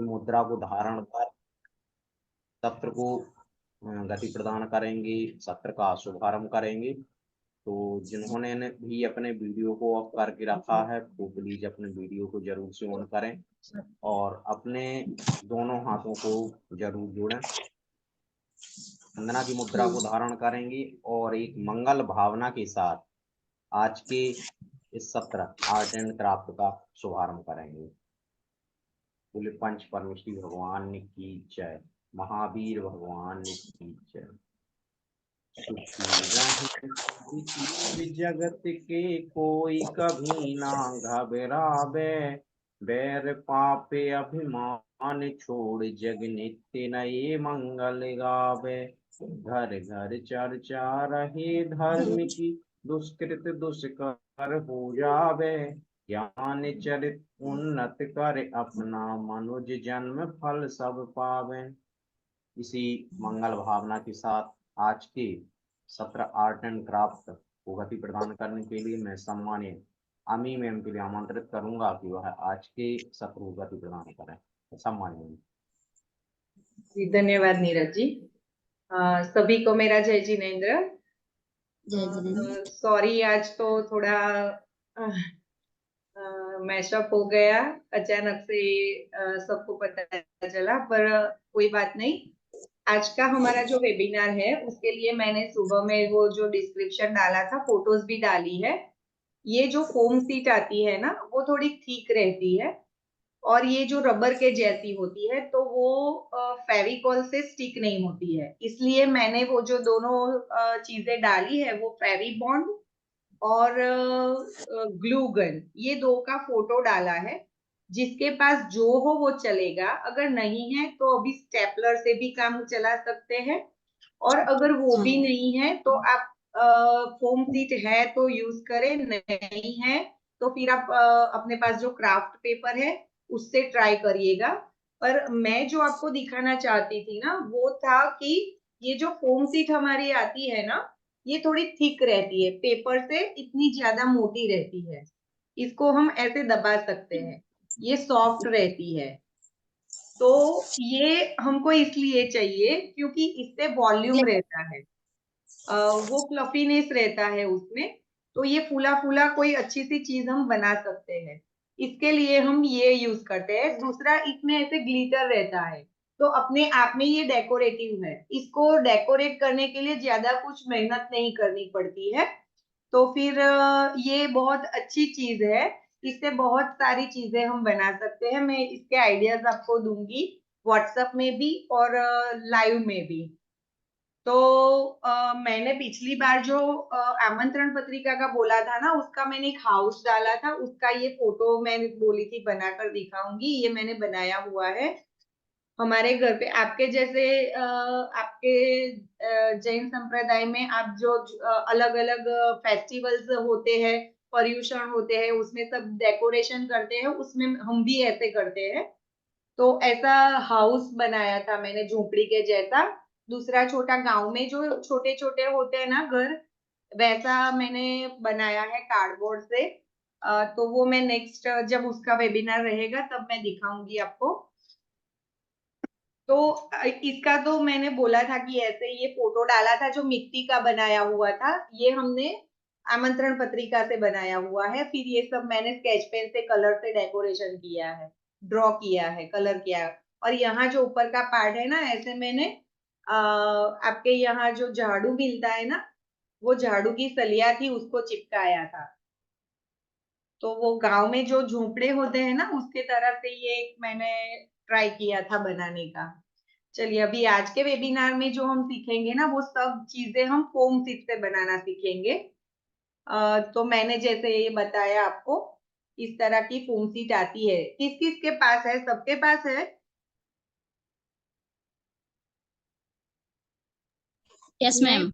की मुद्रा को धारण कर सत्र को गति प्रदान करेंगे, सत्र का शुभारंभ करेंगे। तो जिन्होंने भी अपने वीडियो को ऑफ करके रखा है वो प्लीज अपने वीडियो को जरूर से ऑन करें और अपने दोनों हाथों को जरूर जोड़ें। वंदना की मुद्रा को धारण करेंगे और एक मंगल भावना के साथ आज के इस सत्र आर्ट एंड क्राफ्ट का शुभारंभ करेंगे। बोले पंच परमेश्वरी भगवान की जय, महावीर भगवान की जय। जगत के कोई कभी ना घबरावे, बैर पापे अभिमान छोड़ जग नित्य नए मंगल गावे। घर घर चर्चा रहे धर्म की, दुष्कृत दुष्कर हो जावे। ज्ञान चरित उन्नत कर अपना, मनुज जन्म फल सब पावे। इसी मंगल भावना के साथ आज के सत्र आर्ट एंड क्राफ्ट को गति प्रदान करने के लिए मैं सम्मानित अमी मैम के लिए आमंत्रित करूंगा कि वह आज के सत्र को गति प्रदान करें। सम्मानित जी, धन्यवाद नीरज जी। सभी को मेरा जय जिनेन्द्र। सॉरी, आज तो थोड़ा मैशअप हो गया, अचानक से सबको पता चला, पर कोई बात नहीं। आज का हमारा जो वेबिनार है उसके लिए मैंने सुबह में वो जो डिस्क्रिप्शन डाला था, फोटोज भी डाली है। ये जो फोम सीट आती है ना, वो थोड़ी ठीक रहती है और ये जो रबर के जैसी होती है, तो वो फेविकॉल से स्टिक नहीं होती है। इसलिए मैंने वो जो दोनों चीजें डाली है, वो फेविबॉन्ड और ग्लू गन, ये दो का फोटो डाला है। जिसके पास जो हो वो चलेगा, अगर नहीं है तो अभी स्टेपलर से भी काम चला सकते हैं, और अगर वो भी नहीं है तो आप फोम सीट है तो यूज करें, नहीं है तो फिर आप अपने पास जो क्राफ्ट पेपर है उससे ट्राई करिएगा। पर मैं जो आपको दिखाना चाहती थी ना, वो था कि ये जो फोम सीट हमारी आती है ना, ये थोड़ी थिक रहती है, पेपर से इतनी ज्यादा मोटी रहती है। इसको हम ऐसे दबा सकते हैं, ये सॉफ्ट रहती है। तो ये हमको इसलिए चाहिए क्योंकि इससे वॉल्यूम रहता है, वो फ्लफीनेस रहता है उसमें। तो ये फूला फूला कोई अच्छी सी चीज हम बना सकते हैं, इसके लिए हम ये यूज करते हैं। दूसरा, इसमें ऐसे ग्लिटर रहता है, तो अपने आप में ये डेकोरेटिव है। इसको डेकोरेट करने के लिए ज्यादा कुछ मेहनत नहीं करनी पड़ती है। तो फिर ये बहुत अच्छी चीज है, इससे बहुत सारी चीजें हम बना सकते हैं। मैं इसके आइडियाज आपको दूंगी व्हाट्सएप में भी और लाइव में भी। तो मैंने पिछली बार जो आमंत्रण पत्रिका का बोला था ना, उसका मैंने एक हाउस डाला था, उसका ये फोटो मैंने बोली थी बनाकर दिखाऊंगी, ये मैंने बनाया हुआ है। हमारे घर पे आपके जैसे आपके जैन संप्रदाय में आप जो अलग अलग फेस्टिवल्स होते हैं, पर्यूषण होते हैं, उसमें सब डेकोरेशन करते हैं, उसमें हम भी ऐसे करते हैं। तो ऐसा हाउस बनाया था मैंने, झोपड़ी के जैसा। दूसरा, छोटा गांव में जो छोटे छोटे होते हैं ना घर, वैसा मैंने बनाया है कार्डबोर्ड से। तो वो मैं नेक्स्ट जब उसका वेबिनार रहेगा तब मैं दिखाऊंगी आपको। तो इसका तो मैंने बोला था कि ऐसे ये फोटो डाला था जो मिट्टी का बनाया हुआ था, ये हमने आमंत्रण पत्रिका से बनाया हुआ है। फिर ये सब मैंने स्केच पेन से कलर से डेकोरेशन किया है, ड्रॉ किया है, कलर किया है। और यहाँ जो ऊपर का पार्ट है ना, ऐसे मैंने आपके यहाँ जो झाड़ू मिलता है ना, वो झाड़ू की सलिया थी, उसको चिपकाया था। तो वो गांव में जो झोपड़े होते हैं ना, उसके तरह से ये एक मैंने ट्राई किया था बनाने का। चलिए, अभी आज के वेबिनार में जो हम सीखेंगे ना, वो सब चीजें हम फोम सीट से बनाना सीखेंगे। तो मैंने जैसे ये बताया आपको, इस तरह की फोम सीट आती है। किस किस के पास है? सबके पास है? Yes ma'am.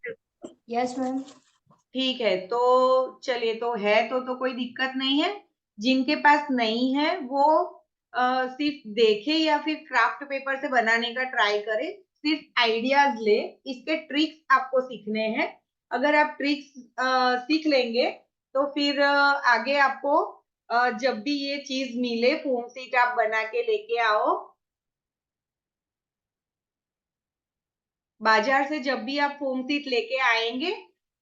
Yes ma'am. ठीक है, तो चलिए, तो है तो कोई दिक्कत नहीं है। जिनके पास नहीं है वो सिर्फ देखे या फिर क्राफ्ट पेपर से बनाने का ट्राई करे, सिर्फ आइडियाज ले। इसके ट्रिक्स आपको सीखने हैं। अगर आप ट्रिक्स सीख लेंगे तो फिर आगे आपको जब भी ये चीज मिले, फोम सीट आप बना के लेके आओ, बाजार से जब भी आप फोम सीट लेके आएंगे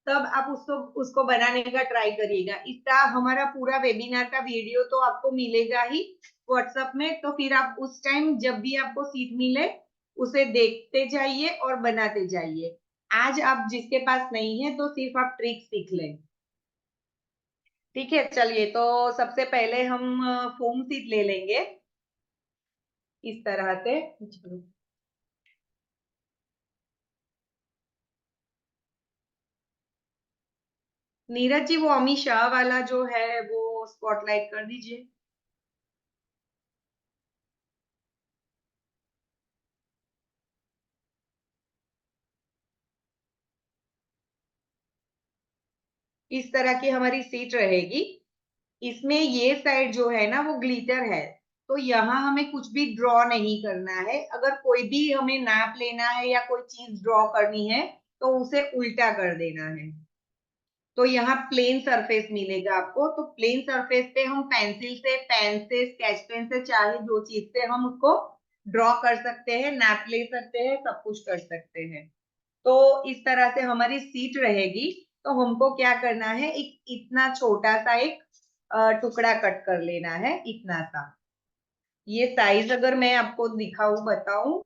तब आप उसको बनाने का ट्राई करिएगा। इसका हमारा पूरा वेबिनार का वीडियो तो आपको मिलेगा ही व्हाट्सएप में, तो फिर आप उस टाइम जब भी आपको सीट मिले उसे देखते जाइए और बनाते जाइए। आज आप जिसके पास नहीं है तो सिर्फ आप ट्रिक सीख लें। ठीक है, चलिए तो सबसे पहले हम फोम सीट ले लेंगे इस तरह से। नीरज जी वो अमित शाह वाला जो है वो स्पॉटलाइट कर दीजिए। इस तरह की हमारी सीट रहेगी। इसमें ये साइड जो है ना वो ग्लिटर है, तो यहाँ हमें कुछ भी ड्रॉ नहीं करना है। अगर कोई भी हमें नाप लेना है या कोई चीज ड्रॉ करनी है तो उसे उल्टा कर देना है। तो यहाँ प्लेन सरफेस मिलेगा आपको, तो प्लेन सरफेस पे हम पेंसिल से, पेन से, स्केच पेन से, चाहे जो चीज से हम उसको ड्रॉ कर सकते हैं, नाप ले सकते हैं, सब कुछ कर सकते हैं। तो इस तरह से हमारी सीट रहेगी। तो हमको क्या करना है, एक इतना छोटा सा एक टुकड़ा कट कर लेना है, इतना सा। ये साइज अगर मैं आपको दिखाऊं बताऊं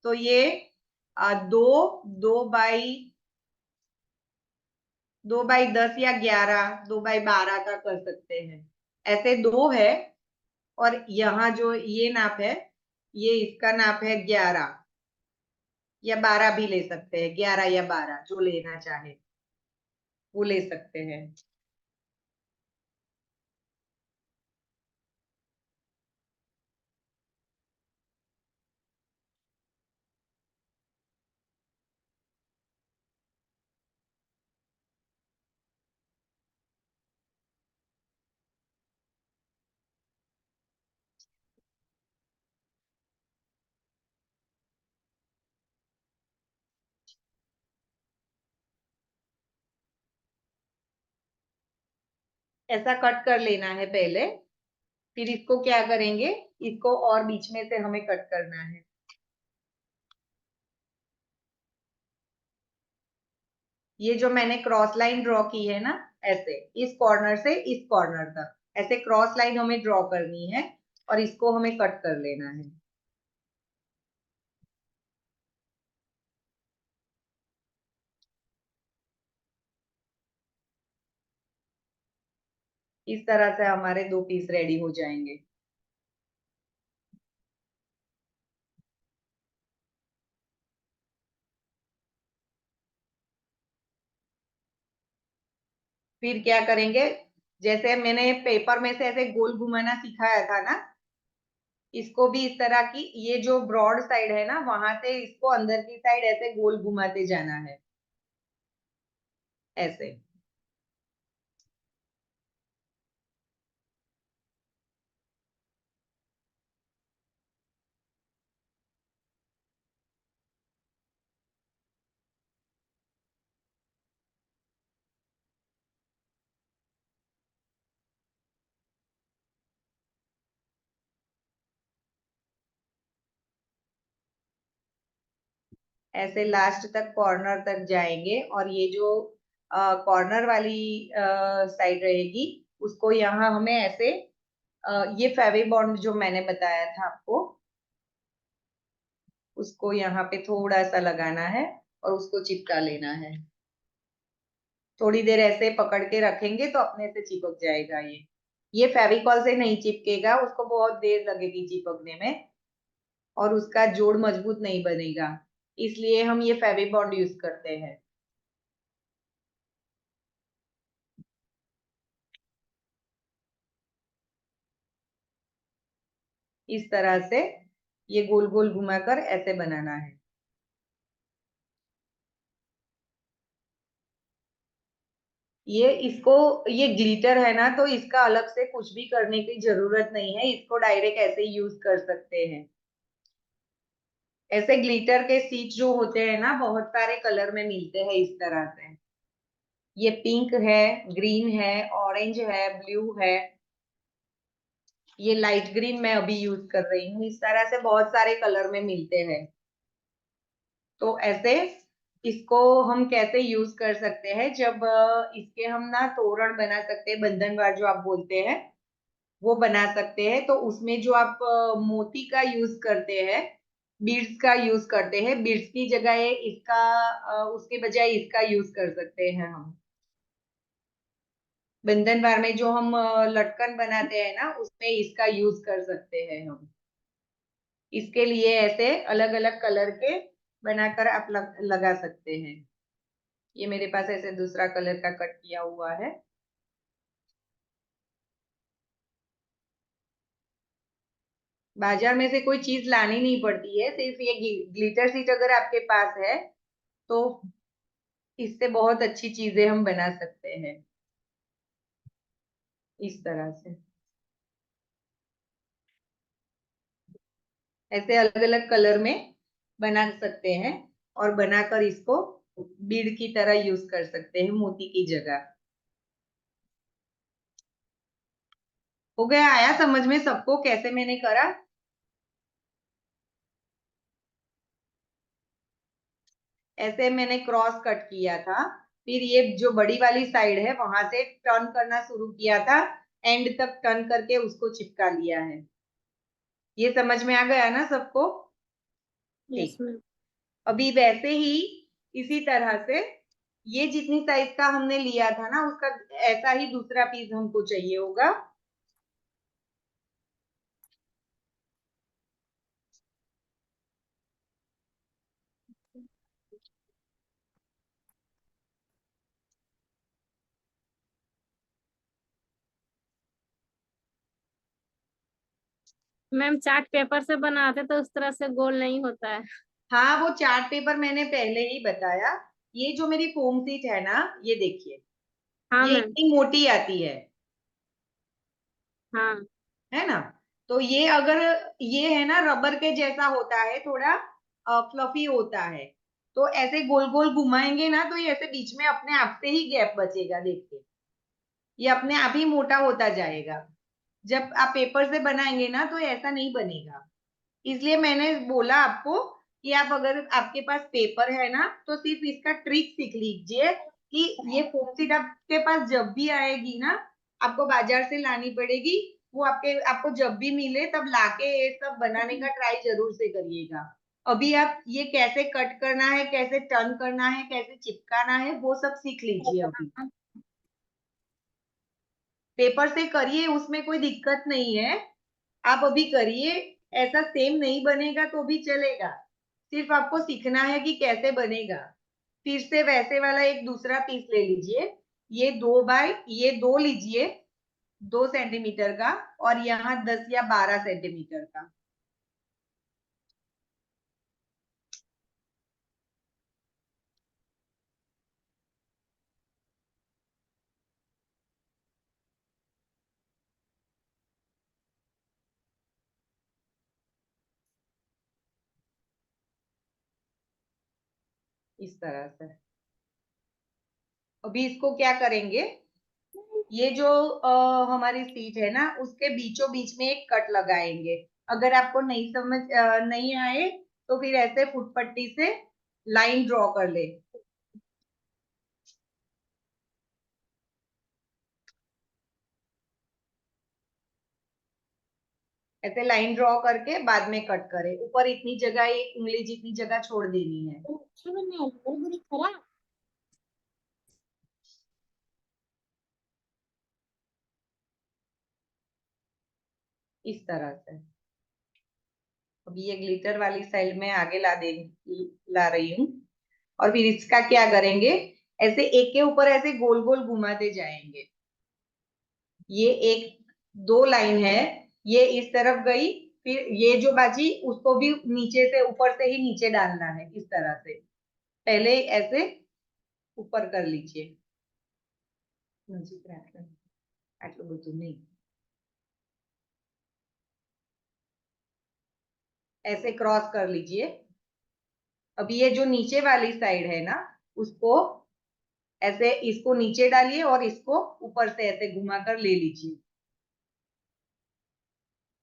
तो ये 2 2 बाई 10 या 11, 2 बाई 12 का कर सकते हैं। ऐसे दो है। और यहाँ जो ये नाप है, ये इसका नाप है 11 या 12 भी ले सकते हैं, 11 या 12 जो लेना चाहे वो ले सकते हैं। ऐसा कट कर लेना है पहले, फिर इसको क्या करेंगे, इसको और बीच में से हमें कट करना है। ये जो मैंने क्रॉस लाइन ड्रॉ की है ना, ऐसे इस कॉर्नर से इस कॉर्नर तक ऐसे क्रॉस लाइन हमें ड्रॉ करनी है और इसको हमें कट कर लेना है। इस तरह से हमारे 2 पीस रेडी हो जाएंगे। फिर क्या करेंगे, जैसे मैंने पेपर में से ऐसे गोल घुमाना सिखाया था ना, इसको भी इस तरह की, ये जो ब्रॉड साइड है ना वहां से इसको अंदर की साइड ऐसे गोल घुमाते जाना है, ऐसे। ऐसे लास्ट तक कॉर्नर तक जाएंगे और ये जो कॉर्नर वाली साइड रहेगी उसको यहाँ हमें ऐसे ये फेवी बॉन्ड जो मैंने बताया था आपको, उसको यहाँ पे थोड़ा सा लगाना है और उसको चिपका लेना है। थोड़ी देर ऐसे पकड़ के रखेंगे तो अपने से चिपक जाएगा। ये फेविकॉल से नहीं चिपकेगा, उसको बहुत देर लगेगी चिपकने में और उसका जोड़ मजबूत नहीं बनेगा, इसलिए हम ये फेवी बॉन्ड यूज करते हैं। इस तरह से ये गोल गोल घुमाकर ऐसे बनाना है। ये ग्लिटर है ना, तो इसका अलग से कुछ भी करने की जरूरत नहीं है, इसको डायरेक्ट ऐसे यूज कर सकते हैं। ऐसे ग्लिटर के सीट जो होते हैं ना बहुत सारे कलर में मिलते हैं इस तरह से। ये पिंक है, ग्रीन है, ऑरेंज है, ब्लू है, ये लाइट ग्रीन मैं अभी यूज कर रही हूँ। इस तरह से बहुत सारे कलर में मिलते हैं। तो ऐसे इसको हम कैसे यूज कर सकते हैं, जब इसके हम ना तोरण बना सकते हैं, बंधनवार जो आप बोलते हैं वो बना सकते हैं। तो उसमें जो आप मोती का यूज करते हैं, बीड्स का यूज करते हैं, बीड्स की जगह इसका उसके बजाय इसका यूज कर सकते हैं हम। बंधनवार में जो हम लटकन बनाते हैं ना, उसमें इसका यूज कर सकते हैं हम। इसके लिए ऐसे अलग अलग कलर के बनाकर आप लगा सकते हैं। ये मेरे पास ऐसे दूसरा कलर का कट किया हुआ है। बाजार में से कोई चीज लानी नहीं पड़ती है, सिर्फ ये ग्लिटर शीट अगर आपके पास है तो इससे बहुत अच्छी चीजें हम बना सकते हैं, इस तरह से। ऐसे अलग अलग कलर में बना सकते हैं और बनाकर इसको बीड की तरह यूज कर सकते हैं मोती की जगह। हो गया? आया समझ में सबको कैसे मैंने करा? ऐसे मैंने क्रॉस कट किया था, फिर ये जो बड़ी वाली साइड है वहां से टर्न करना शुरू किया था, एंड तक टर्न करके उसको चिपका लिया है। ये समझ में आ गया ना सबको? यस ठीक। मैम। अभी वैसे ही इसी तरह से ये जितनी साइज का हमने लिया था ना, उसका ऐसा ही दूसरा पीस हमको चाहिए होगा। मैम चार्ट पेपर से बनाते तो उस तरह से गोल नहीं होता है। हाँ, वो चार्ट पेपर मैंने पहले ही बताया। ये जो मेरी फोम सीट है ना, ये देखिए, हाँ ये मैम। इतनी मोटी आती हाँ है ना? तो ये अगर ये है ना रबर के जैसा होता है, थोड़ा फ्लफी होता है, तो ऐसे गोल गोल घुमाएंगे ना तो ये ऐसे बीच में अपने आप से ही गैप बचेगा, देखिए ये अपने आप ही मोटा होता जाएगा। जब आप पेपर से बनाएंगे ना तो ऐसा नहीं बनेगा। इसलिए मैंने बोला आपको कि आप अगर आपके पास पेपर है ना तो सिर्फ इसका ट्रिक सीख लीजिए कि ये फोम शीट आपके पास जब भी आएगी ना, आपको बाजार से लानी पड़ेगी, वो आपको जब भी मिले तब लाके ये सब बनाने का ट्राई जरूर से करिएगा। अभी आप ये कैसे कट करना है, कैसे टर्न करना है, कैसे चिपकाना है, वो सब सीख लीजिए अभी। पेपर से करिए, उसमें कोई दिक्कत नहीं है, आप अभी करिए। ऐसा सेम नहीं बनेगा तो भी चलेगा, सिर्फ आपको सीखना है कि कैसे बनेगा। फिर से वैसे वाला एक दूसरा पीस ले लीजिए, ये दो लीजिए, 2 सेंटीमीटर का, और यहाँ 10 या 12 सेंटीमीटर का। इस तरह से अभी इसको क्या करेंगे, ये जो हमारी सीट है ना, उसके बीचों बीच में एक कट लगाएंगे। अगर आपको नहीं समझ नहीं आए तो फिर ऐसे फुटपट्टी से लाइन ड्रॉ कर ले। ऐसे लाइन ड्रॉ करके बाद में कट करें। ऊपर इतनी जगह, एक उंगली जितनी जगह छोड़ देनी है। इस तरह से अभी ये ग्लिटर वाली साइड में आगे ला रही हूँ। और फिर इसका क्या करेंगे, ऐसे एक के ऊपर ऐसे गोल गोल घुमाते जाएंगे। ये एक दो लाइन है, ये इस तरफ गई, फिर ये जो बाजी उसको भी नीचे से, ऊपर से ही नीचे डालना है, इस तरह से। पहले ऐसे ऊपर कर लीजिए। आटલું બધું नहीं, ऐसे क्रॉस कर लीजिए। अभी ये जो नीचे वाली साइड है ना, उसको ऐसे इसको नीचे डालिए और इसको ऊपर से ऐसे घुमा कर ले लीजिए।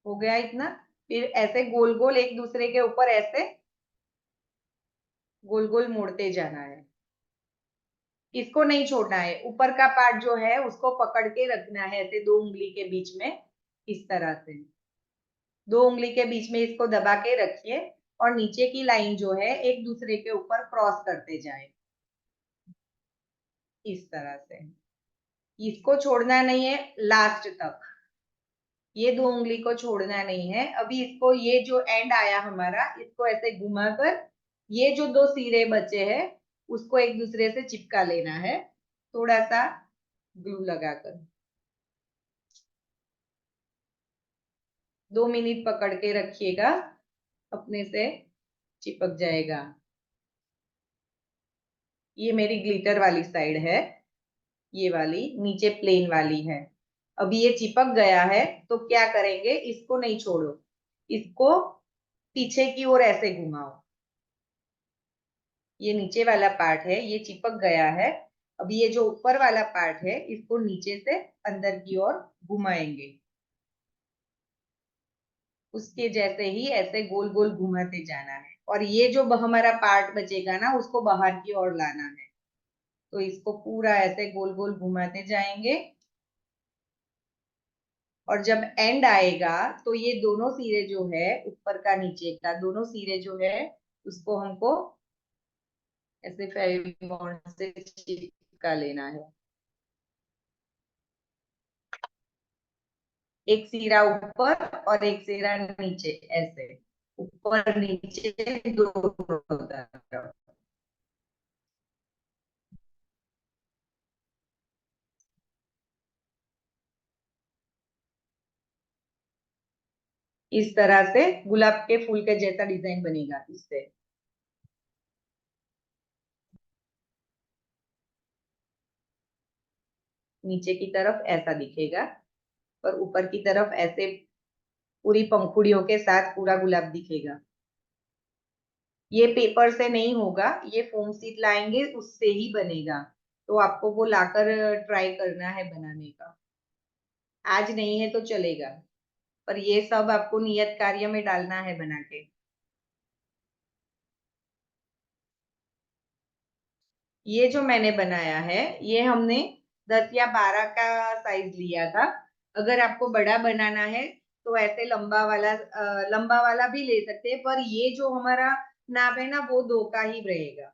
हो गया इतना। फिर ऐसे गोल गोल एक दूसरे के ऊपर ऐसे गोल गोल मोड़ते जाना है, इसको नहीं छोड़ना है। ऊपर का पार्ट जो है उसको पकड़ के रखना है ऐसे 2 उंगली के बीच में, इस तरह से 2 उंगली के बीच में इसको दबा के रखिए और नीचे की लाइन जो है एक दूसरे के ऊपर क्रॉस करते जाए, इस तरह से। इसको छोड़ना नहीं है लास्ट तक, ये 2 उंगली को छोड़ना नहीं है। अभी इसको, ये जो एंड आया हमारा, इसको ऐसे घुमाकर ये जो 2 सिरे बचे हैं उसको एक दूसरे से चिपका लेना है, थोड़ा सा ग्लू लगाकर। 2 मिनट पकड़ के रखिएगा, अपने से चिपक जाएगा। ये मेरी ग्लिटर वाली साइड है, ये वाली नीचे प्लेन वाली है। अभी ये चिपक गया है तो क्या करेंगे, इसको नहीं छोड़ो, इसको पीछे की ओर ऐसे घुमाओ। ये नीचे वाला पार्ट है, ये चिपक गया है। अब ये जो ऊपर वाला पार्ट है इसको नीचे से अंदर की ओर घुमाएंगे, उसके जैसे ही ऐसे गोल गोल घुमाते जाना है। और ये जो हमारा पार्ट बचेगा ना उसको बाहर की ओर लाना है, तो इसको पूरा ऐसे गोल गोल घुमाते जाएंगे। और जब एंड आएगा तो ये दोनों सिरे जो है, ऊपर का नीचे का दोनों सिरे जो है, उसको हमको ऐसे फेविकॉल से चिपका लेना है। एक सिरा ऊपर और एक सिरा नीचे, ऐसे ऊपर नीचे दोनों तरफ। इस तरह से गुलाब के फूल के जैसा डिजाइन बनेगा इससे। नीचे की तरफ ऐसा दिखेगा और ऊपर की तरफ ऐसे पूरी पंखुड़ियों के साथ पूरा गुलाब दिखेगा। ये पेपर से नहीं होगा, ये फोम शीट लाएंगे उससे ही बनेगा, तो आपको वो लाकर ट्राई करना है बनाने का। आज नहीं है तो चलेगा, पर ये सब आपको नियत कार्य में डालना है बना के। ये जो मैंने बनाया है ये हमने 10 या 12 का साइज लिया था। अगर आपको बड़ा बनाना है तो ऐसे लंबा वाला भी ले सकते हैं, पर ये जो हमारा नाप है ना वो 2 का ही रहेगा।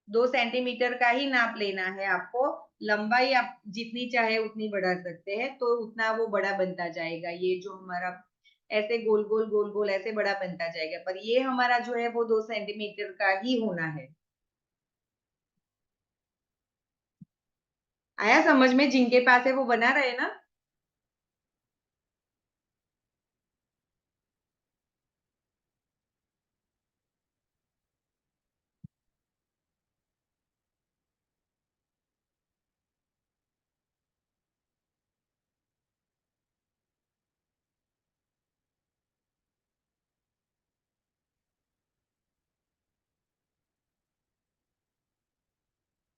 2 सेंटीमीटर का ही नाप लेना है आपको। लंबाई आप जितनी चाहे उतनी बढ़ा सकते हैं, तो उतना वो बड़ा बनता जाएगा। ये जो हमारा ऐसे गोल गोल गोल गोल ऐसे बड़ा बनता जाएगा, पर ये हमारा जो है वो 2 सेंटीमीटर का ही होना है। आया समझ में? जिनके पास है वो बना रहे ना।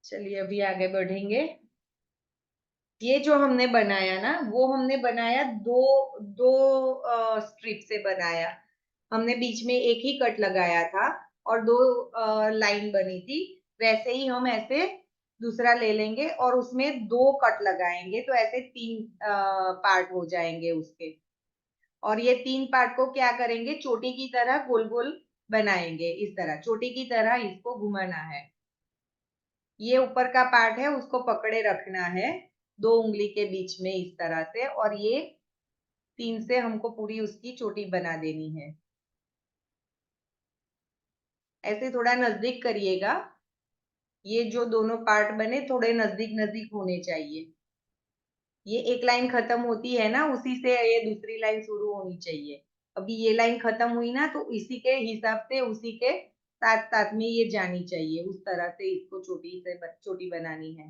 चलिए अभी आगे बढ़ेंगे। ये जो हमने बनाया ना वो हमने बनाया दो दो स्ट्रिप से बनाया। हमने बीच में एक ही कट लगाया था और 2 लाइन बनी थी। वैसे ही हम ऐसे दूसरा ले लेंगे और उसमें 2 कट लगाएंगे, तो ऐसे 3 पार्ट हो जाएंगे उसके। और ये 3 पार्ट को क्या करेंगे, चोटी की तरह गोल गोल बनाएंगे। इस तरह चोटी की तरह इसको घुमाना है। ये ऊपर का पार्ट है उसको पकड़े रखना है 2 उंगली के बीच में, इस तरह से। और ये 3 से हमको पूरी उसकी चोटी बना देनी है। ऐसे थोड़ा नजदीक करिएगा, ये जो दोनों पार्ट बने थोड़े नजदीक नजदीक होने चाहिए। ये एक लाइन खत्म होती है ना, उसी से ये दूसरी लाइन शुरू होनी चाहिए। अभी ये लाइन खत्म हुई ना, तो इसी के हिसाब से उसी के साथ साथ में ये जानी चाहिए। उस तरह से इसको चोटी बनानी है।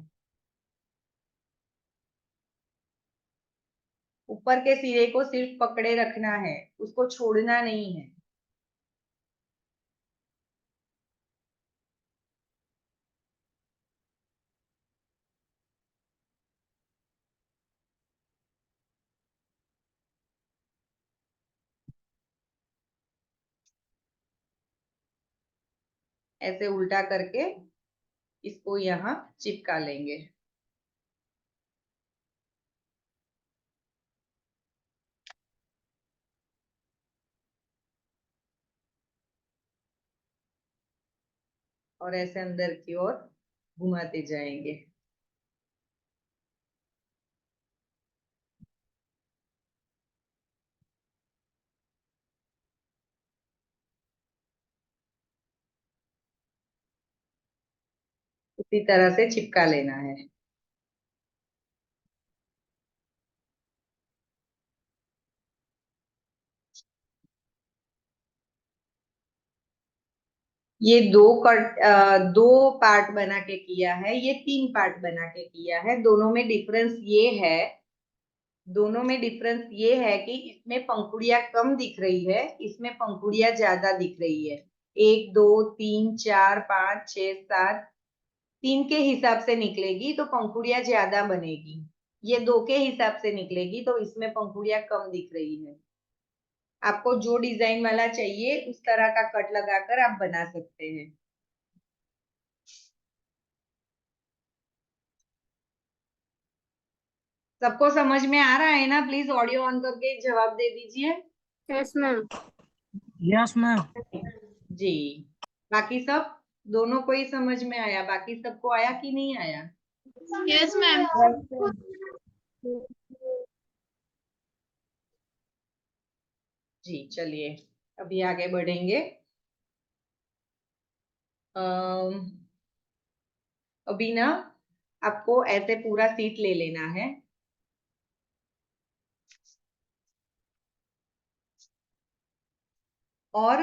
ऊपर के सिरे को सिर्फ पकड़े रखना है, उसको छोड़ना नहीं है। ऐसे उल्टा करके इसको यहाँ चिपका लेंगे। और ऐसे अंदर की ओर घुमाते जाएंगे। इसी तरह से चिपका लेना है। ये दो पार्ट बना के किया है, ये 3 पार्ट बना के किया है। दोनों में डिफरेंस ये है कि इसमें पंखुड़ियां कम दिख रही है, इसमें पंखुड़ियां ज्यादा दिख रही है। 1 2 3 4 5 6 7, 3 के हिसाब से निकलेगी तो पंखुड़ियां ज्यादा बनेगी। ये 2 के हिसाब से निकलेगी तो इसमें पंखुड़ियां कम दिख रही है। आपको जो डिजाइन वाला चाहिए उस तरह का कट लगाकर आप बना सकते हैं। सबको समझ में आ रहा है ना? प्लीज ऑडियो ऑन करके जवाब दे दीजिए। Yes ma'am. Yes ma'am. जी। बाकी सब दोनों को ही समझ में आया? बाकी सबको आया कि नहीं आया? Yes ma'am. जी चलिए अभी आगे बढ़ेंगे। अम, अभी ना आपको ऐसे पूरा सीट ले लेना है और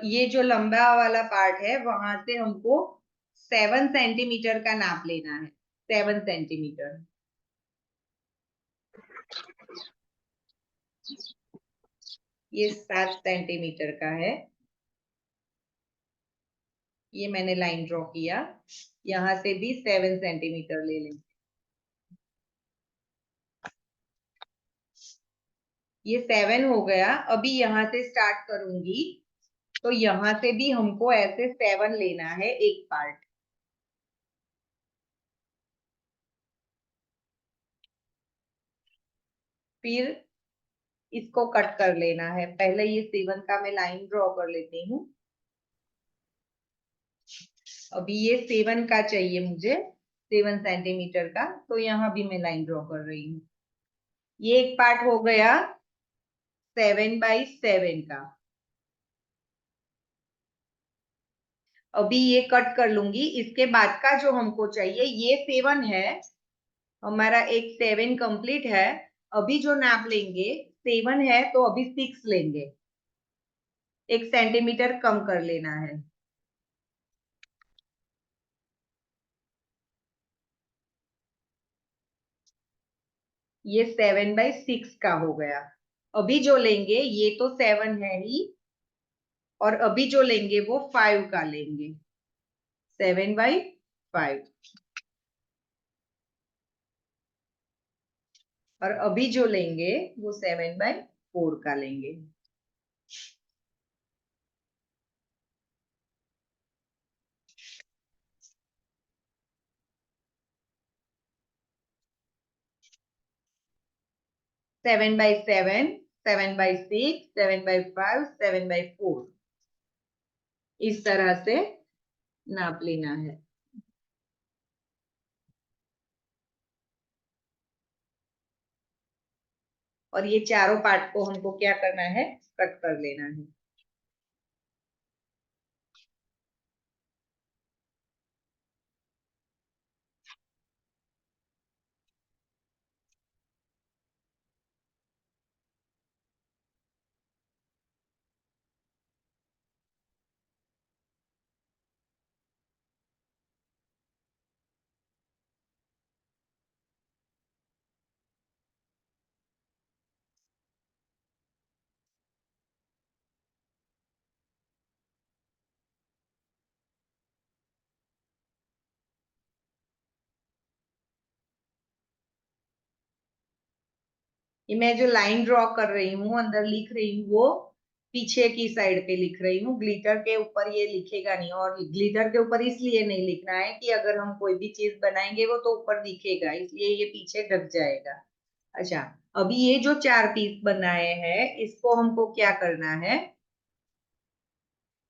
ये जो लंबा वाला पार्ट है वहां से हमको 7 सेंटीमीटर का नाप लेना है। 7 सेंटीमीटर। ये 7 सेंटीमीटर का है। ये मैंने लाइन ड्रॉ किया। यहाँ से भी 7 सेंटीमीटर ले लें। ये 7 हो गया। अभी यहाँ से स्टार्ट करूंगी तो यहाँ से भी हमको ऐसे 7 लेना है एक पार्ट। फिर इसको कट कर लेना है। पहले ये 7 का मैं लाइन ड्रॉ कर लेती हूँ। अभी ये 7 का चाहिए मुझे, 7 सेंटीमीटर का, तो यहाँ भी मैं लाइन ड्रॉ कर रही हूँ। ये एक पार्ट हो गया 7 बाई 7 का। अभी ये कट कर लूंगी। इसके बाद का जो हमको चाहिए ये 7 है। हमारा एक 7 कंप्लीट है। अभी जो नाप लेंगे 7 है तो अभी 6 लेंगे। 1 सेंटीमीटर कम कर लेना है। ये 7 बाई 6 का हो गया। अभी जो लेंगे ये तो 7 है ही, और अभी जो लेंगे वो 5 का लेंगे। 7 बाई 5। और अभी जो लेंगे वो 7 बाई 4 का लेंगे। Seven by 7, 7 by 6, 7 by 5, 7 by 4, इस तरह से नाप लेना है। और ये चारों पार्ट को हमको क्या करना है? कट कर लेना है। ये मैं जो लाइन ड्रॉ कर रही हूँ, अंदर लिख रही हूँ वो पीछे की साइड पे लिख रही हूँ, ग्लिटर के ऊपर ये लिखेगा नहीं। और ग्लिटर के ऊपर इसलिए नहीं लिखना है कि अगर हम कोई भी चीज बनाएंगे वो तो ऊपर दिखेगा, इसलिए ये पीछे ढक जाएगा। अच्छा, अभी ये जो 4 पीस बनाए हैं इसको हमको क्या करना है,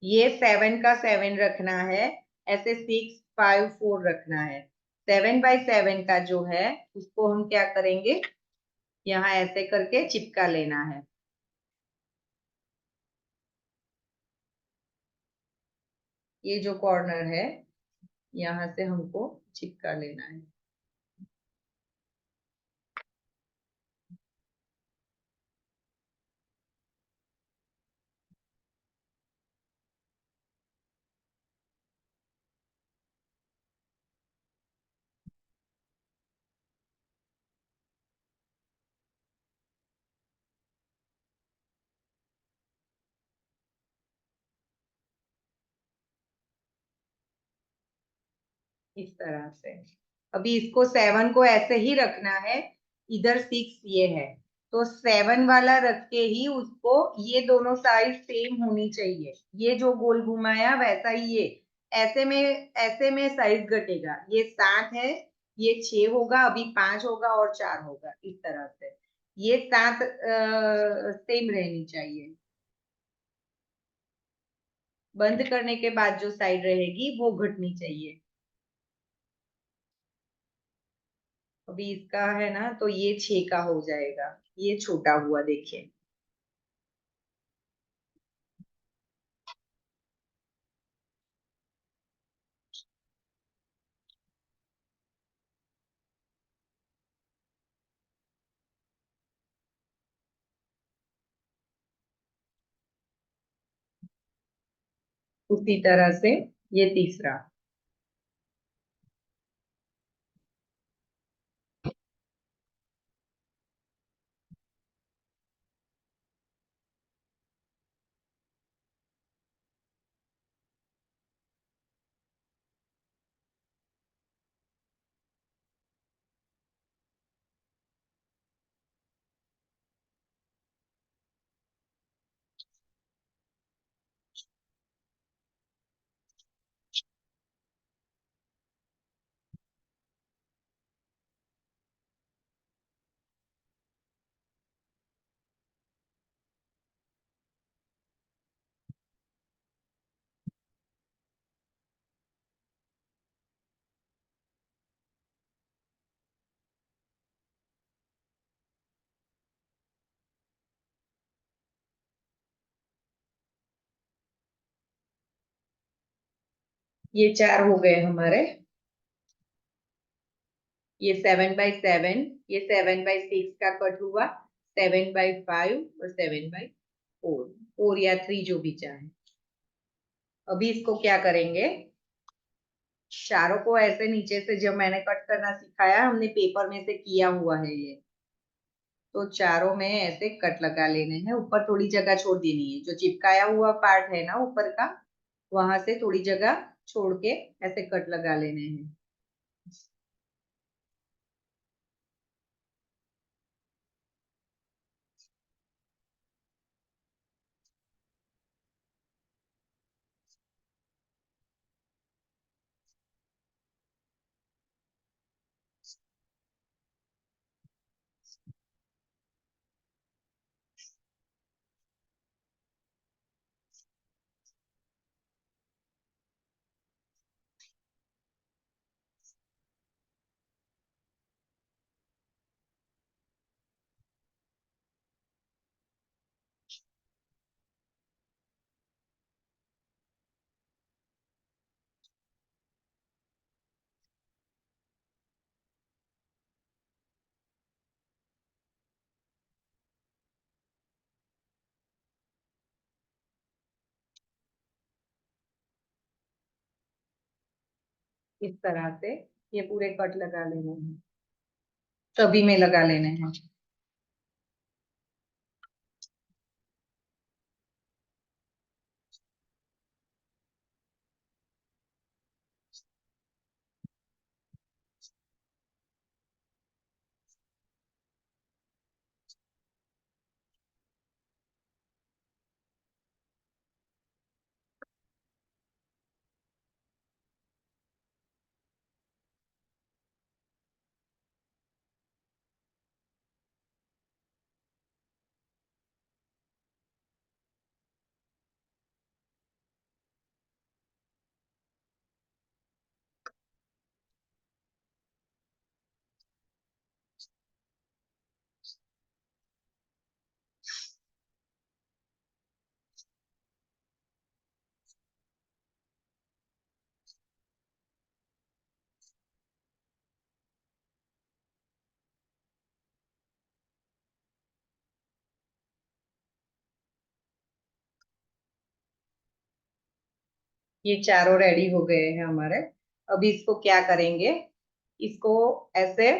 ये 7 का 7 रखना है, ऐसे 6 5 4 रखना है। 7 बाई 7 का जो है उसको हम क्या करेंगे, यहाँ ऐसे करके चिपका लेना है। ये जो कॉर्नर है यहाँ से हमको चिपका लेना है। इस तरह से। अभी इसको 7 को ऐसे ही रखना है, इधर 6 ये है, तो 7 वाला रख के ही उसको, ये दोनों साइड सेम होनी चाहिए। ये जो गोल घुमाया वैसा ही ये, ऐसे में साइज घटेगा। ये 7 है, ये 6 होगा, अभी 5 होगा और 4 होगा, इस तरह से। ये 7 सेम रहनी चाहिए। बंद करने के बाद जो साइड रहेगी वो घटनी चाहिए। अभी इसका है ना, तो ये 6 का हो जाएगा, ये छोटा हुआ देखिए। उसी तरह से ये तीसरा। ये 4 हो गए हमारे। ये 7 बाई 7, ये 7 बाई 6 का कट हुआ, 7 बाई 5 और 7 बाई 4, 4 या 3 जो भी चाहे। अभी इसको क्या करेंगे, चारों को ऐसे नीचे से, जब मैंने कट करना सिखाया हमने पेपर में से किया हुआ है ये, तो चारों में ऐसे कट लगा लेने हैं। ऊपर थोड़ी जगह छोड़ देनी है, जो चिपकाया हुआ पार्ट है ना ऊपर का, वहां से थोड़ी जगह छोड़ के ऐसे कट लगा लेने हैं। इस तरह से ये पूरे कट लगा लेने हैं, सभी में लगा लेने हैं। ये चारों रेडी हो गए हैं हमारे। अभी इसको क्या करेंगे, इसको ऐसे,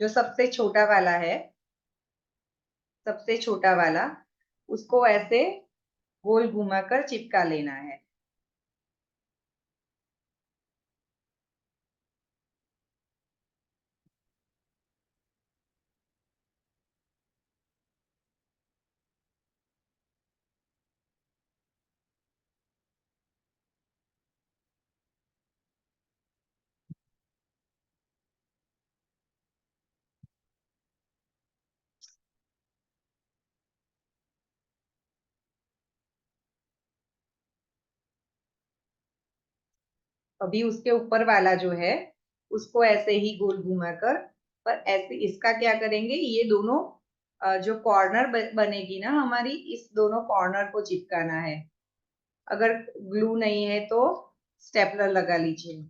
जो सबसे छोटा वाला है, सबसे छोटा वाला, उसको ऐसे गोल घुमाकर चिपका लेना है। अभी उसके ऊपर वाला जो है, उसको ऐसे ही गोल घुमाकर, पर ऐसे इसका क्या करेंगे, ये दोनों जो कॉर्नर बनेगी ना हमारी, इस दोनों कॉर्नर को चिपकाना है। अगर ग्लू नहीं है तो स्टेपलर लगा लीजिए।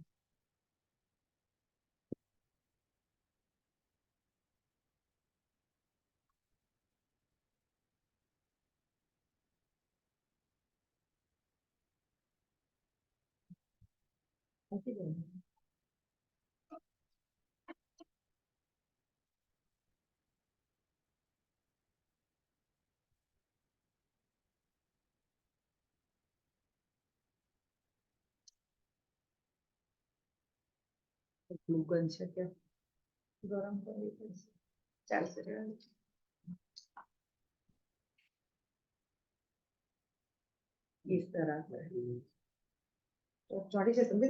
ग्लू गन से क्या गरम कर लीजिए, चार से इस तरह से तो चौड़ी से समझे।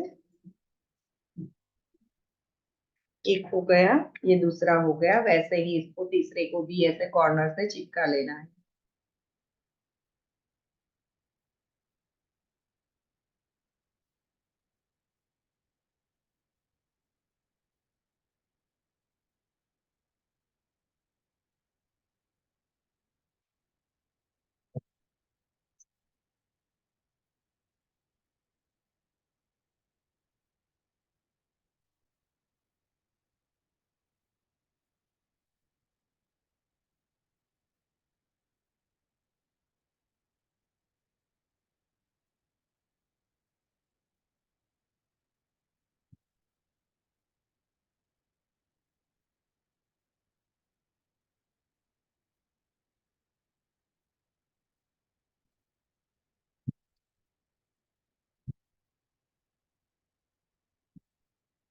एक हो गया, ये दूसरा हो गया, वैसे ही इसको तीसरे को भी ऐसे कॉर्नर से चिपका लेना है।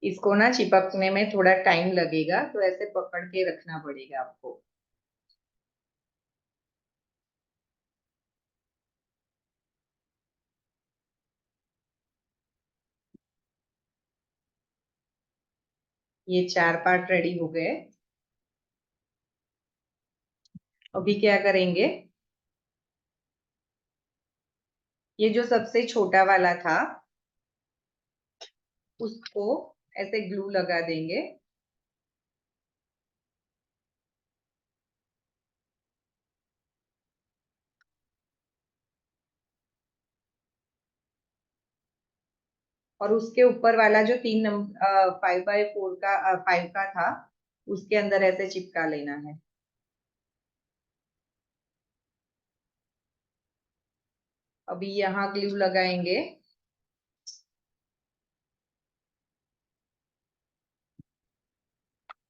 इसको ना चिपकने में थोड़ा टाइम लगेगा, तो ऐसे पकड़ के रखना पड़ेगा आपको। ये चार पार्ट रेडी हो गए। अभी क्या करेंगे, ये जो सबसे छोटा वाला था, उसको ऐसे ग्लू लगा देंगे। और उसके ऊपर वाला जो 5x4 का 5 का था, उसके अंदर ऐसे चिपका लेना है। अभी यहाँ ग्लू लगाएंगे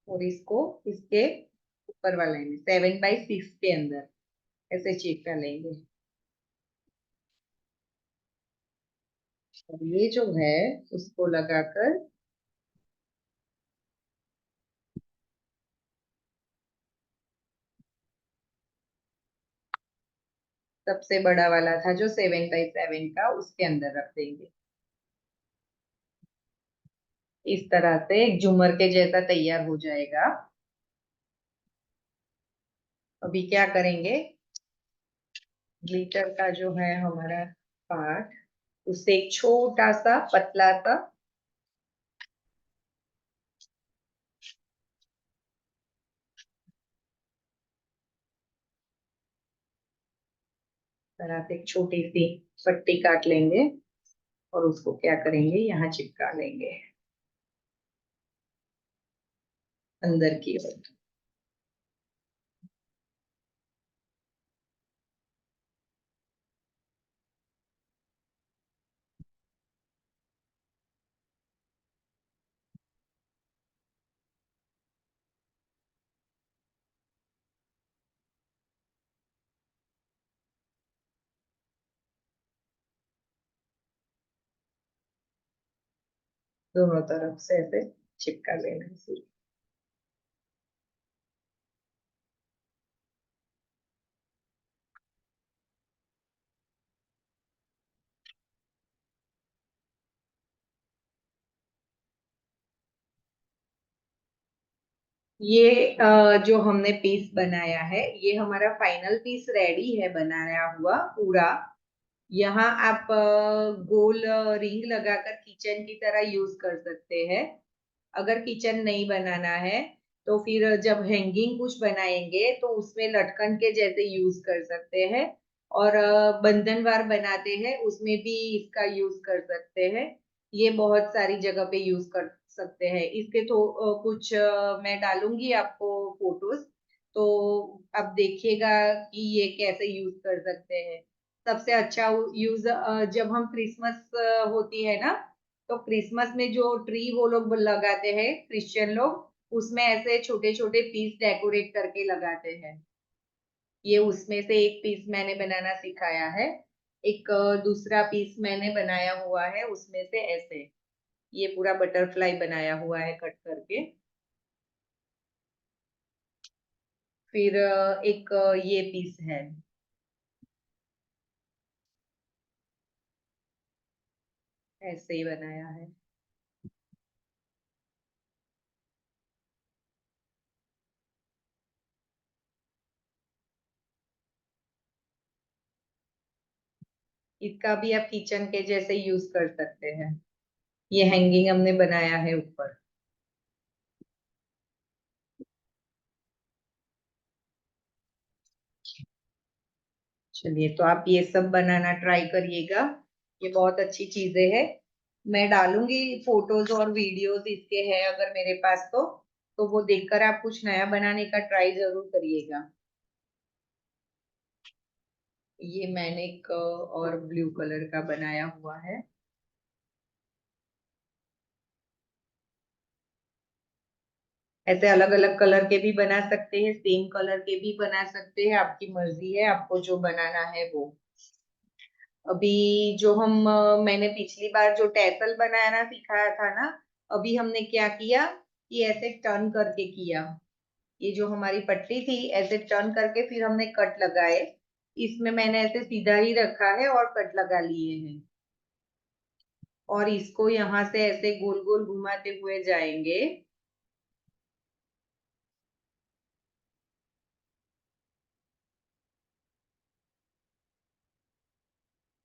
और इसको इसके ऊपर वाले में 7x6 के अंदर ऐसे चिपका लेंगे। और ये जो है, उसको लगाकर सबसे बड़ा वाला था जो 7x7 का, उसके अंदर रख देंगे। इस तरह से एक झूमर के जैसा तैयार हो जाएगा। अभी क्या करेंगे, ग्लिटर का जो है हमारा पार्ट, उससे एक छोटा सा पतला सा तरह से एक छोटी सी पट्टी काट लेंगे और उसको क्या करेंगे, यहाँ चिपका लेंगे अंदर की ओर। दोनों तरफ से ऐसे चिपका लेना है सिर्फ। ये जो हमने पीस बनाया है, ये हमारा फाइनल पीस रेडी है बनाया हुआ पूरा। यहाँ आप गोल रिंग लगाकर किचन की तरह यूज कर सकते हैं। अगर किचन नहीं बनाना है तो फिर जब हैंगिंग कुछ बनाएंगे तो उसमें लटकन के जैसे यूज कर सकते हैं। और बंधनवार बनाते हैं उसमें भी इसका यूज कर सकते हैं। ये बहुत सारी जगह पे यूज कर सकते हैं। इसके तो कुछ मैं डालूंगी आपको फोटोज, तो आप देखिएगा कि ये कैसे यूज कर सकते हैं। सबसे अच्छा यूज जब हम क्रिसमस होती है ना, तो क्रिसमस में जो ट्री वो लोग लगाते हैं क्रिश्चियन लोग, उसमें ऐसे छोटे छोटे पीस डेकोरेट करके लगाते हैं। ये उसमें से एक पीस मैंने बनाना सिखाया है। एक दूसरा पीस मैंने बनाया हुआ है उसमें से ऐसे, ये पूरा बटरफ्लाई बनाया हुआ है कट करके। फिर एक ये पीस है, ऐसे ही बनाया है। इसका भी आप किचन के जैसे यूज कर सकते हैं। ये हैंगिंग हमने बनाया है ऊपर। चलिए, तो आप ये सब बनाना ट्राई करिएगा। ये बहुत अच्छी चीजें हैं। मैं डालूंगी फोटोज और वीडियोस इसके हैं अगर मेरे पास, तो वो देखकर आप कुछ नया बनाने का ट्राई जरूर करिएगा। ये मैंने एक और ब्लू कलर का बनाया हुआ है। ऐसे अलग अलग कलर के भी बना सकते हैं, सेम कलर के भी बना सकते हैं, आपकी मर्जी है आपको जो बनाना है वो। अभी जो मैंने पिछली बार जो टैसल बनाना सिखाया था ना, अभी हमने क्या किया कि ऐसे टर्न करके किया। ये जो हमारी पट्टी थी ऐसे टर्न करके फिर हमने कट लगाए। इसमें मैंने ऐसे सीधा ही रखा है और कट लगा लिए हैं। और इसको यहाँ से ऐसे गोल गोल घुमाते हुए जाएंगे।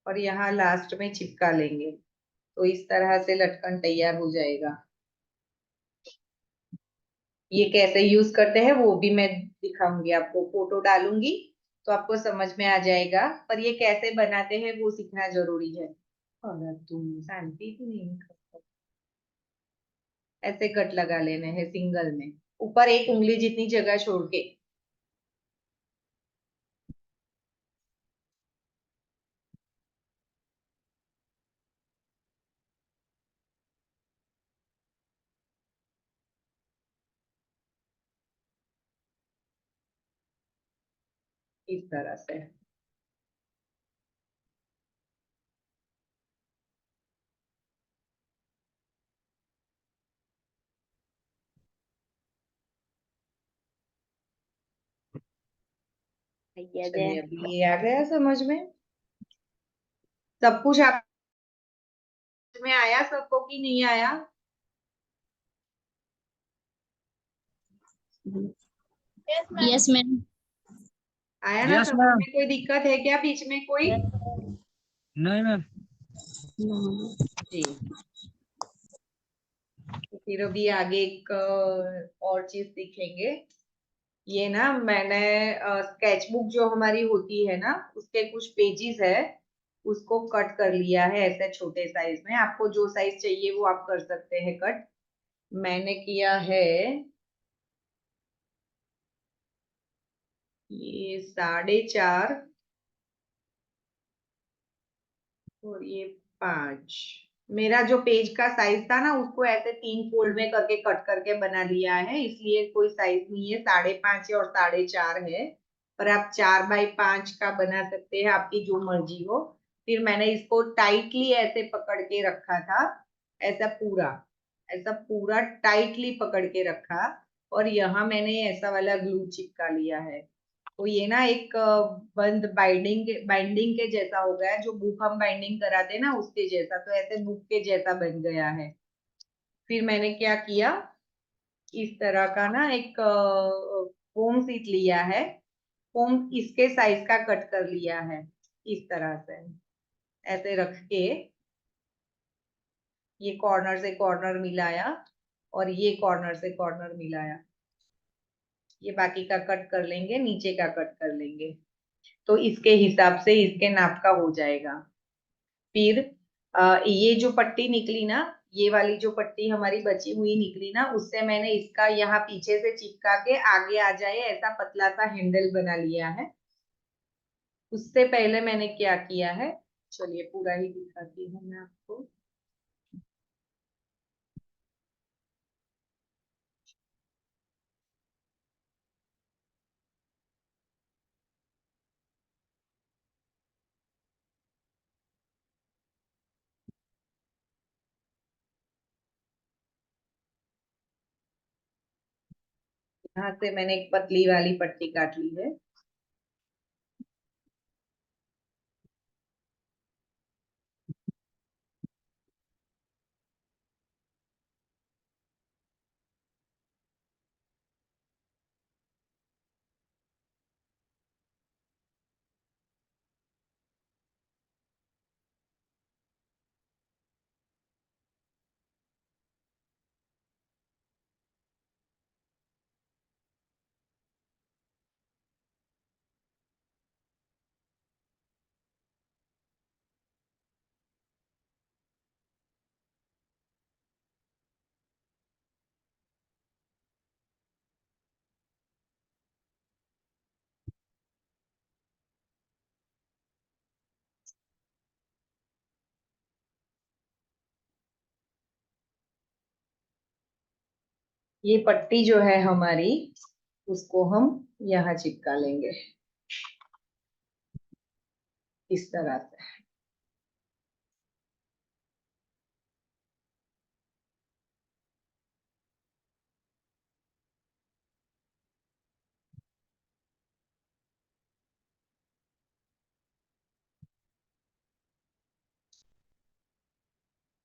और यहाँ लास्ट में चिपका लेंगे, तो इस तरह से लटकन तैयार हो जाएगा। ये कैसे यूज करते हैं वो भी मैं दिखाऊंगी आपको, फोटो डालूंगी तो आपको समझ में आ जाएगा। पर ये कैसे बनाते हैं वो सीखना जरूरी है। और तुम शांति भी नहीं कर, ऐसे कट लगा लेने हैं सिंगल में, ऊपर एक उंगली जितनी जगह छोड़ के। इस तरह से। चलिए, अभी ये आ गया समझ में। सब कुछ आप में आया सबको कि नहीं आया? Yes ma'am. आया ना यस सब मैम। में? कोई दिक्कत है क्या बीच में कोई? नहीं मैम। जी। तो फिर अभी आगे एक और चीज सीखेंगे। ये ना मैंने स्केचबुक जो हमारी होती है ना, उसके कुछ पेजेस है, उसको कट कर लिया है ऐसे छोटे साइज में। आपको जो साइज चाहिए वो आप कर सकते हैं कट। मैंने किया है ये 4.5 और ये 5। मेरा जो पेज का साइज था ना उसको ऐसे 3 फोल्ड में करके कट करके बना लिया है, इसलिए कोई साइज नहीं है, 5.5 है और 4.5 है। पर आप 4x5 का बना सकते हैं, आपकी जो मर्जी हो। फिर मैंने इसको टाइटली ऐसे पकड़ के रखा था, ऐसा पूरा। ऐसा पूरा टाइटली पकड़ के रखा और यहाँ मैंने ऐसा वाला ग्लू चिपका लिया है। तो ये ना एक बंद बाइंडिंग के जैसा हो गया है, जो बुक हम बाइंडिंग कराते हैं ना उसके जैसा। तो ऐसे बुक के जैसा बन गया है। फिर मैंने क्या किया, इस तरह का ना एक फोम शीट लिया है। फोम इसके साइज का कट कर लिया है, इस तरह से ऐसे रख के ये कॉर्नर से कॉर्नर मिलाया और ये कॉर्नर से कॉर्नर मिलाया। ये बाकी का कट कर लेंगे, नीचे का कट कर लेंगे, तो इसके हिसाब से इसके नाप का हो जाएगा। फिर ये जो पट्टी निकली ना, ये वाली जो पट्टी हमारी बची हुई निकली ना, उससे मैंने इसका यहाँ पीछे से चिपका के आगे आ जाए ऐसा पतला सा हैंडल बना लिया है। उससे पहले मैंने क्या किया है, चलिए पूरा ही दिखाती हूँ मैं आपको। यहाँ से मैंने एक पतली वाली पट्टी काट ली है। ये पट्टी जो है हमारी, उसको हम यहाँ चिपका लेंगे इस तरह से।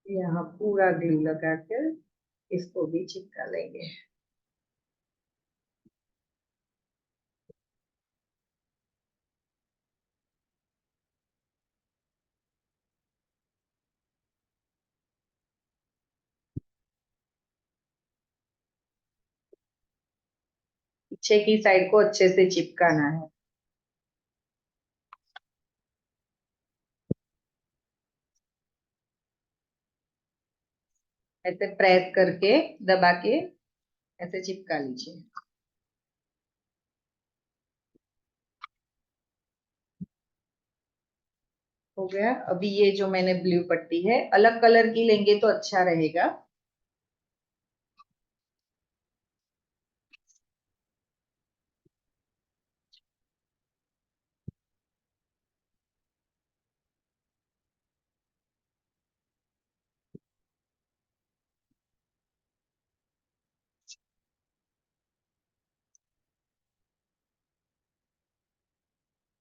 यहाँ पूरा ग्लू लगा कर इसको भी चिपका लेंगे। पीछे की साइड को अच्छे से चिपकाना है। ऐसे प्रेस करके दबा के ऐसे चिपका लीजिए। हो गया। अभी ये जो मैंने ब्लू पट्टी है, अलग कलर की लेंगे तो अच्छा रहेगा।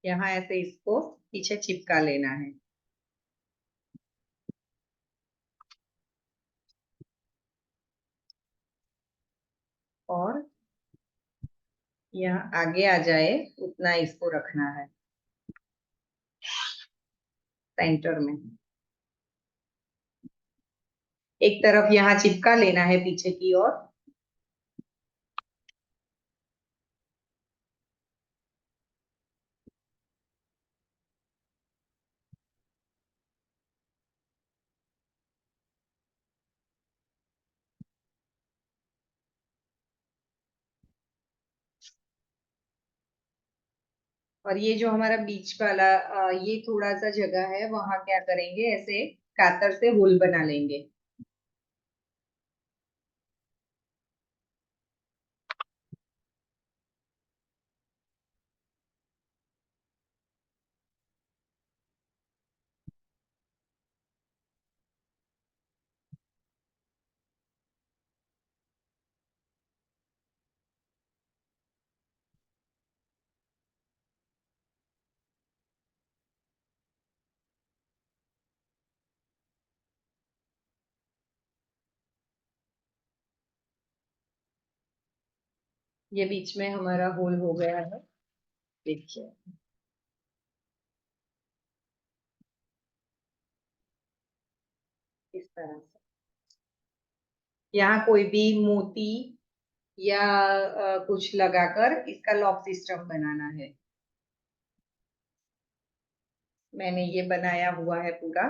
यहाँ ऐसे इसको पीछे चिपका लेना है। और यहाँ आगे आ जाए उतना इसको रखना है सेंटर में। एक तरफ यहाँ चिपका लेना है पीछे की ओर। और ये जो हमारा बीच वाला ये थोड़ा सा जगह है, वहां क्या करेंगे, ऐसे कातर से होल बना लेंगे। ये बीच में हमारा होल हो गया है, देखिए। इस तरह से यहाँ कोई भी मोती या कुछ लगाकर इसका लॉक सिस्टम बनाना है। मैंने ये बनाया हुआ है पूरा।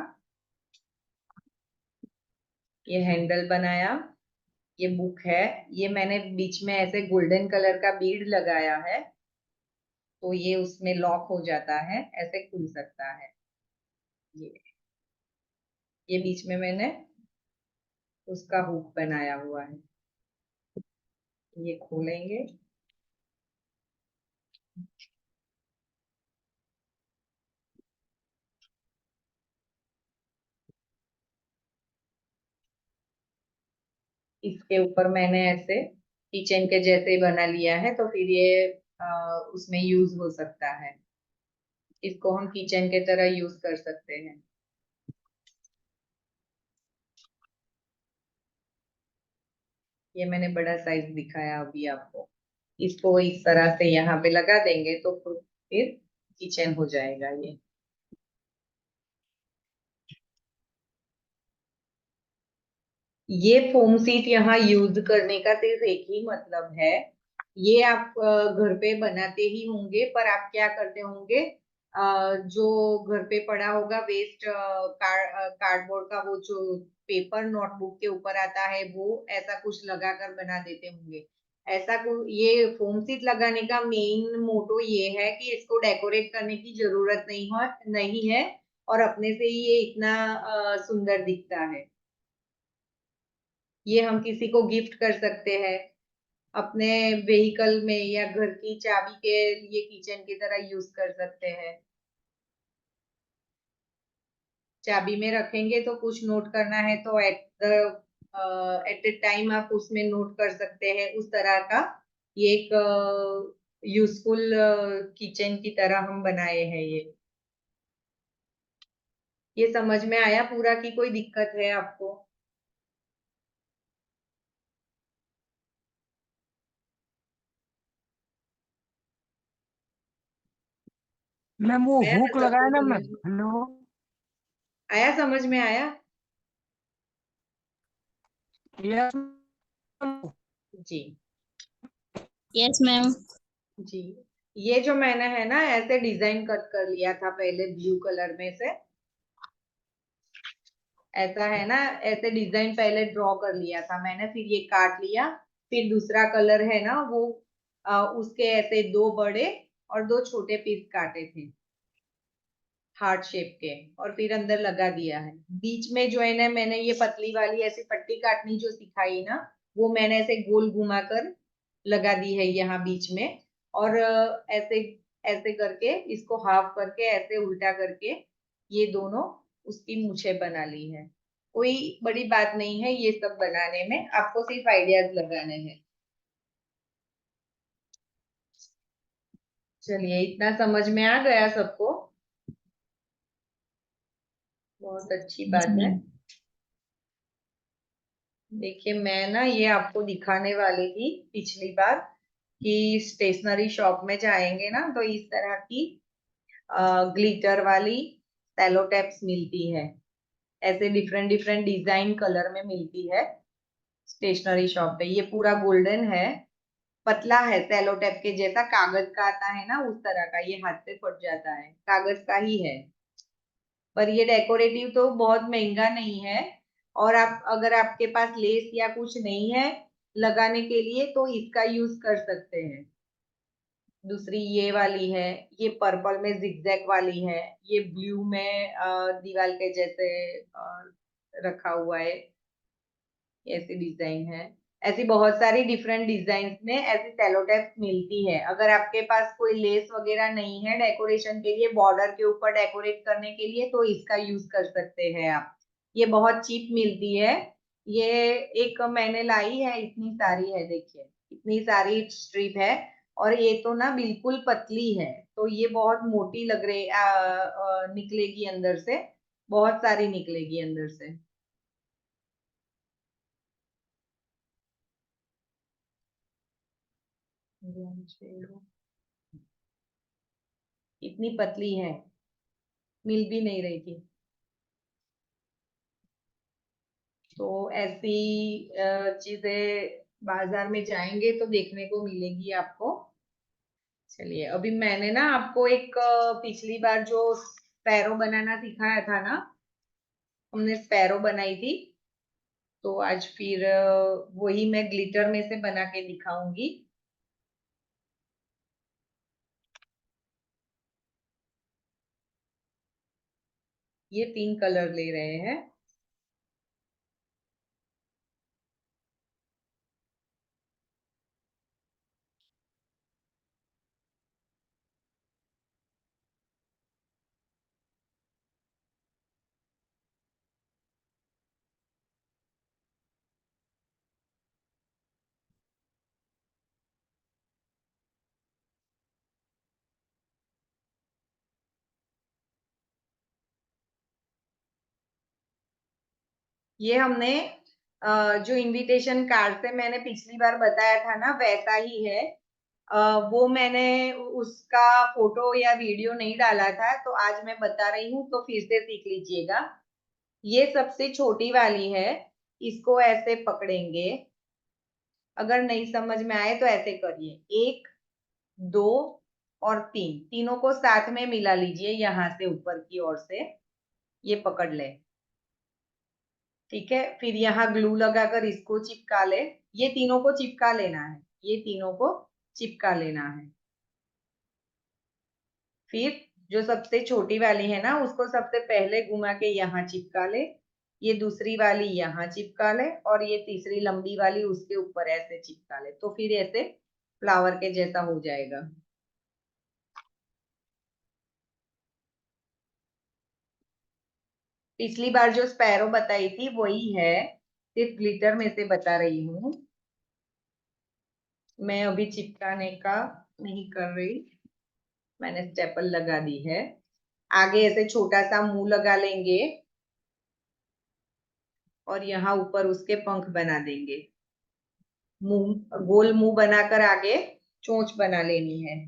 ये हैंडल बनाया, ये बुक है, ये मैंने बीच में ऐसे गोल्डन कलर का बीड लगाया है, तो ये उसमें लॉक हो जाता है, ऐसे खुल सकता है। ये बीच में मैंने उसका हुक बनाया हुआ है, ये खोलेंगे। इसके ऊपर मैंने ऐसे किचन के जैसे बना लिया है, तो फिर ये उसमें यूज हो सकता है। इसको हम किचन के तरह यूज कर सकते हैं। ये मैंने बड़ा साइज दिखाया अभी आपको। इसको इस तरह से यहाँ पे लगा देंगे तो फिर किचन हो जाएगा ये फोम सीट यहाँ यूज करने का सिर्फ एक ही मतलब है। ये आप घर पे बनाते ही होंगे, पर आप क्या करते होंगे, जो घर पे पड़ा होगा वेस्ट कार्डबोर्ड का वो जो पेपर नोटबुक के ऊपर आता है, वो ऐसा कुछ लगाकर बना देते होंगे। ऐसा कुछ ये फोम सीट लगाने का मेन मोटो ये है कि इसको डेकोरेट करने की जरूरत नहीं है, और अपने से ही ये इतना सुंदर दिखता है। ये हम किसी को गिफ्ट कर सकते हैं, अपने व्हीकल में या घर की चाबी के लिए किचन की तरह यूज कर सकते हैं। चाबी में रखेंगे तो कुछ नोट करना है तो एट ए टाइम आप उसमें नोट कर सकते हैं, उस तरह का ये एक यूजफुल किचन की तरह हम बनाए हैं ये समझ में आया पूरा कि कोई दिक्कत है आपको? मैम वो आया हुक ना लगाया सबको ना समझ मैम। में? हेलो। आया, समझ में आया? यस। जी यस मैम। जी। ये जो मैंने है ना ऐसे डिजाइन कट कर लिया था पहले ब्लू कलर में से, ऐसा है ना, ऐसे डिजाइन पहले ड्रॉ कर लिया था मैंने, फिर ये काट लिया। फिर दूसरा कलर है ना वो उसके ऐसे दो बड़े और दो छोटे पीस काटे थे हार्ट शेप के, और फिर अंदर लगा दिया है। बीच में जो है ना मैंने ये पतली वाली ऐसी पट्टी काटनी जो सिखाई ना, वो मैंने ऐसे गोल घुमा कर लगा दी है यहाँ बीच में। और ऐसे ऐसे करके इसको हाफ करके ऐसे उल्टा करके ये दोनों उसकी मूछें बना ली है। कोई बड़ी बात नहीं है ये सब बनाने में, आपको सिर्फ आइडियाज लगाने हैं। चलिए, इतना समझ में आ गया सबको? बहुत अच्छी बात है। देखिए, मैं ना ये आपको दिखाने वाली थी पिछली बार कि स्टेशनरी शॉप में जाएंगे ना तो इस तरह की ग्लिटर वाली सेलो टेप्स मिलती है, ऐसे डिफरेंट डिफरेंट डिजाइन कलर में मिलती है स्टेशनरी शॉप पे। ये पूरा गोल्डन है, पतला है, सेलो टेप के जैसा कागज का आता है ना उस तरह का, ये हाथ से फट जाता है, कागज का ही है। पर ये डेकोरेटिव तो बहुत महंगा नहीं है, और आप अगर आपके पास लेस या कुछ नहीं है लगाने के लिए तो इसका यूज कर सकते हैं। दूसरी ये वाली है, ये पर्पल में जिगजैग वाली है, ये ब्लू में दीवार के जैसे रखा हुआ है, ऐसी डिजाइन है। ऐसी बहुत सारी डिफरेंट डिजाइन में ऐसी सेलो टेप्स मिलती है। अगर आपके पास कोई लेस वगैरह नहीं है डेकोरेशन के लिए, बॉर्डर के ऊपर डेकोरेट करने के लिए, तो इसका यूज कर सकते हैं आप। ये बहुत चीप मिलती है। ये एक मैंने लाई है, इतनी सारी है, देखिए इतनी सारी स्ट्रिप है। और ये तो ना बिल्कुल पतली है, तो ये बहुत मोटी लग रही निकलेगी अंदर से, बहुत सारी निकलेगी अंदर से। इतनी पतली है, मिल भी नहीं रही थी। तो ऐसी चीजें बाजार में जाएंगे तो देखने को मिलेगी आपको। चलिए, अभी मैंने ना आपको एक पिछली बार जो स्पैरो बनाना सिखाया था ना, हमने स्पैरो बनाई थी, तो आज फिर वही मैं ग्लिटर में से बना के दिखाऊंगी। ये 3 कलर ले रहे हैं। ये हमने जो इनविटेशन कार्ड से मैंने पिछली बार बताया था ना, वैसा ही है। वो मैंने उसका फोटो या वीडियो नहीं डाला था, तो आज मैं बता रही हूँ, तो फिर से सीख लीजिएगा। ये सबसे छोटी वाली है, इसको ऐसे पकड़ेंगे। अगर नहीं समझ में आए तो ऐसे करिए, 1 2 और 3, तीनों को साथ में मिला लीजिए यहाँ से ऊपर की ओर से, ये पकड़ ले। ठीक है, फिर यहाँ ग्लू लगाकर इसको चिपका ले। ये तीनों को चिपका लेना है, ये तीनों को चिपका लेना है। फिर जो सबसे छोटी वाली है ना, उसको सबसे पहले घुमा के यहाँ चिपका ले। ये दूसरी वाली यहाँ चिपका ले, और ये तीसरी लंबी वाली उसके ऊपर ऐसे चिपका ले, तो फिर ऐसे फ्लावर के जैसा हो जाएगा। पिछली बार जो स्पैरो बताई थी वही है, सिर्फ ग्लिटर में से बता रही हूँ। मैं अभी चिपकाने का नहीं कर रही, मैंने स्टेपल लगा दी है। आगे ऐसे छोटा सा मुंह लगा लेंगे, और यहाँ ऊपर उसके पंख बना देंगे। मुंह गोल मुंह बनाकर आगे चोंच बना लेनी है।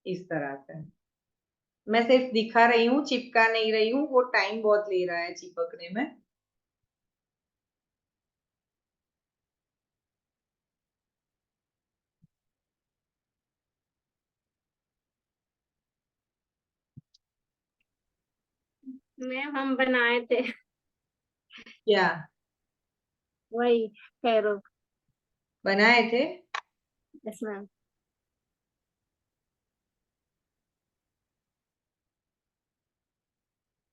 इस तरह से मैं सिर्फ दिखा रही हूँ, चिपका नहीं रही हूँ, वो टाइम बहुत ले रहा है चिपकने में। मैम हम बनाए थे क्या वही पैरों। बनाए थे? Yes ma'am.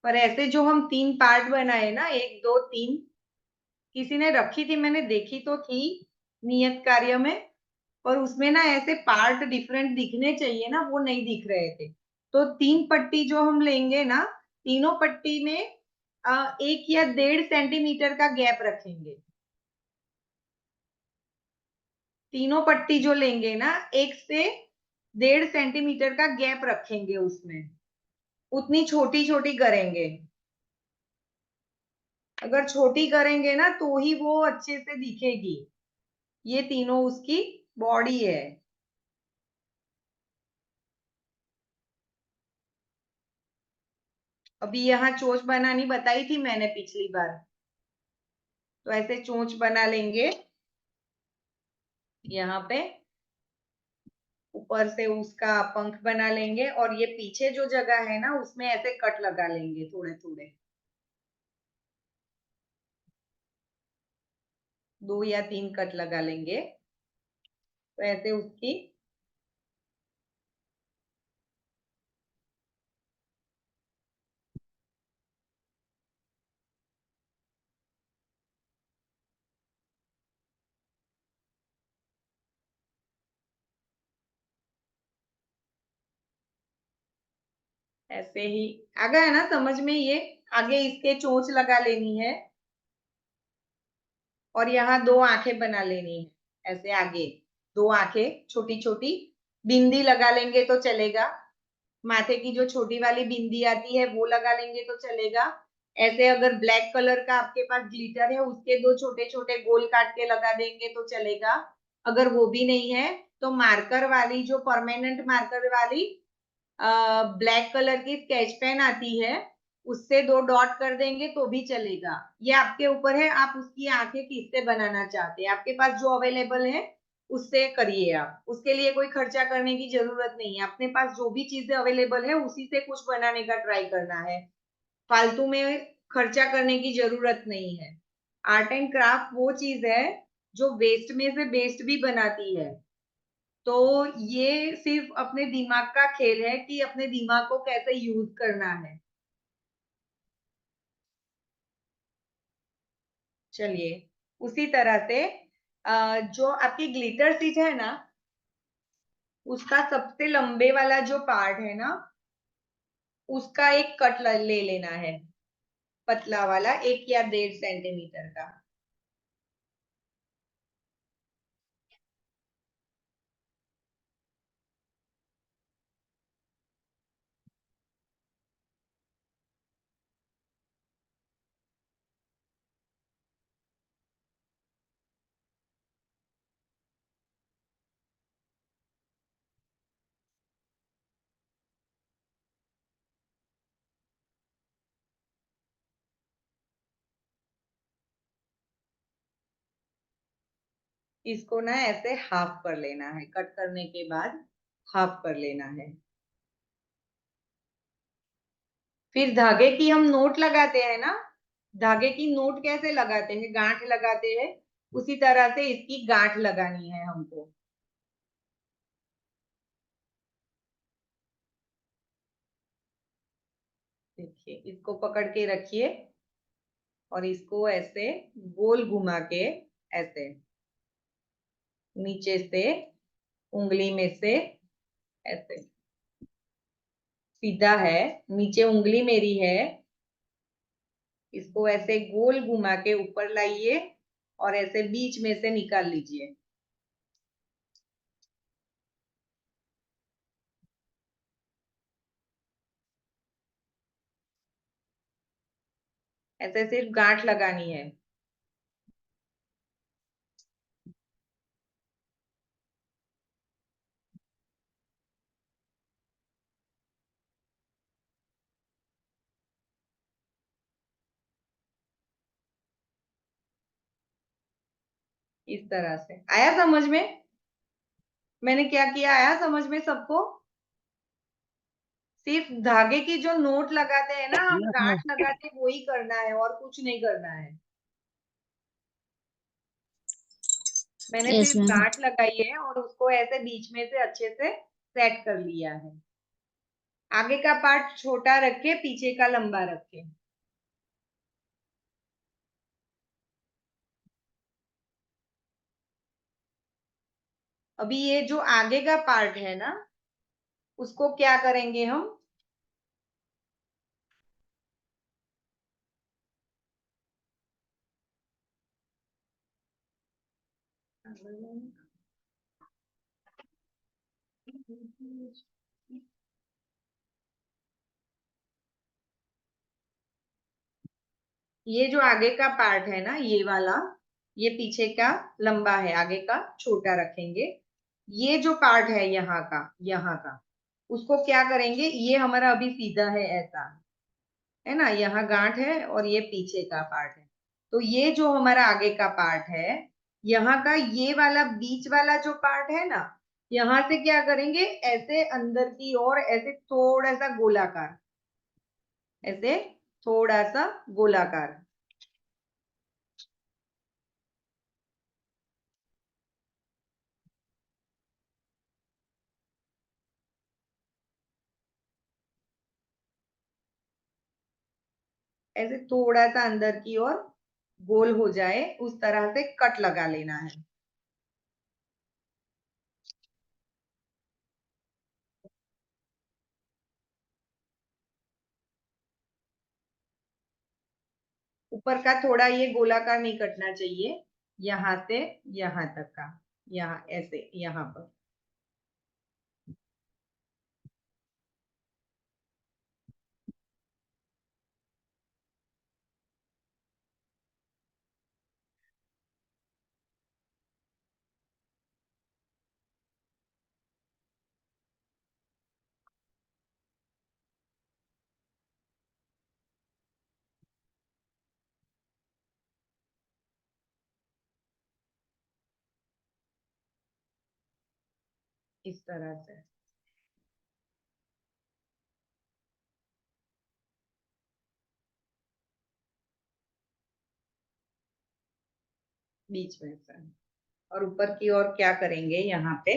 पर ऐसे जो हम 3 पार्ट बनाए ना, 1 2 3, किसी ने रखी थी, मैंने देखी तो थी नियत कार्य में, पर उसमें ना ऐसे पार्ट डिफरेंट दिखने चाहिए ना, वो नहीं दिख रहे थे। तो 3 पट्टी जो हम लेंगे ना, तीनों पट्टी में 1 या 1.5 सेंटीमीटर का गैप रखेंगे। तीनों पट्टी जो लेंगे ना, 1 से 1.5 सेंटीमीटर का गैप रखेंगे उसमें, उतनी छोटी छोटी करेंगे। अगर छोटी करेंगे ना तो ही वो अच्छे से दिखेगी। ये तीनों उसकी बॉडी है। अभी यहाँ चोंच बनानी बताई थी मैंने पिछली बार, तो ऐसे चोंच बना लेंगे यहाँ पे, ऊपर से उसका पंख बना लेंगे, और ये पीछे जो जगह है ना, उसमें ऐसे कट लगा लेंगे थोड़े थोड़े, 2 या 3 कट लगा लेंगे, तो ऐसे उसकी ऐसे ही आ गया ना समझ में ये। आगे इसके चोंच लगा लेनी है और यहाँ 2 आंखें बना लेनी है। ऐसे आगे 2 आंखें छोटी छोटी, बिंदी लगा लेंगे तो चलेगा। माथे की जो छोटी वाली बिंदी आती है वो लगा लेंगे तो चलेगा। ऐसे अगर ब्लैक कलर का आपके पास ग्लिटर है उसके 2 छोटे छोटे गोल काट के लगा देंगे तो चलेगा। अगर वो भी नहीं है तो मार्कर वाली, जो परमानेंट मार्कर वाली ब्लैक कलर की स्केच पेन आती है, उससे 2 डॉट कर देंगे तो भी चलेगा। ये आपके ऊपर है, आप उसकी आंखें किससे बनाना चाहते हैं। आपके पास जो अवेलेबल है उससे करिए। आप उसके लिए कोई खर्चा करने की जरूरत नहीं है। अपने पास जो भी चीजें अवेलेबल है उसी से कुछ बनाने का ट्राई करना है। फालतू में खर्चा करने की जरूरत नहीं है। आर्ट एंड क्राफ्ट वो चीज है जो वेस्ट में से बेस्ट भी बनाती है। तो ये सिर्फ अपने दिमाग का खेल है कि अपने दिमाग को कैसे यूज करना है। चलिए, उसी तरह से जो आपकी ग्लिटर शीट है ना, उसका सबसे लंबे वाला जो पार्ट है ना, उसका एक कट ले लेना है, पतला वाला 1 या 1.5 सेंटीमीटर का। इसको ना ऐसे हाफ कर लेना है, कट करने के बाद हाफ कर लेना है। फिर धागे की हम नोट लगाते हैं ना, धागे की नोट कैसे लगाते हैं, गांठ लगाते हैं, उसी तरह से इसकी गांठ लगानी है हमको। देखिए, इसको पकड़ के रखिए और इसको ऐसे गोल घुमा के, ऐसे नीचे से उंगली में से, ऐसे सीधा है, नीचे उंगली मेरी है, इसको ऐसे गोल घुमा के ऊपर लाइए और ऐसे बीच में से निकाल लीजिए। ऐसे सिर्फ गांठ लगानी है। इस तरह से आया समझ में? मैंने क्या किया, आया समझ में सबको? सिर्फ धागे की जो नोट लगाते हैं ना हम, यस मैम। गांठ लगाते हैं, वही करना है और कुछ नहीं करना है। मैंने यस सिर्फ मैम। गांठ लगाई है और उसको ऐसे बीच में से अच्छे से सेट कर लिया है। आगे का पार्ट छोटा रखे, पीछे का लंबा रखे। अभी ये जो आगे का पार्ट है ना, उसको क्या करेंगे हम, ये जो आगे का पार्ट है ना, ये वाला, ये पीछे का लंबा है, आगे का छोटा रखेंगे। ये जो पार्ट है यहाँ का, उसको क्या करेंगे, ये हमारा अभी सीधा है ऐसा, है ना, यहाँ गांठ है और ये पीछे का पार्ट है। तो ये जो हमारा आगे का पार्ट है, यहाँ का ये वाला बीच वाला जो पार्ट है ना, यहाँ से क्या करेंगे, ऐसे अंदर की ओर ऐसे थोड़ा सा गोलाकार, ऐसे थोड़ा सा गोलाकार, ऐसे थोड़ा सा अंदर की ओर गोल हो जाए उस तरह से कट लगा लेना है। ऊपर का थोड़ा ये गोलाकार नहीं कटना चाहिए, यहाँ से यहाँ तक का, यहाँ ऐसे यहाँ पर। इस तरह से बीच में से। और ऊपर की ओर क्या करेंगे, यहाँ पे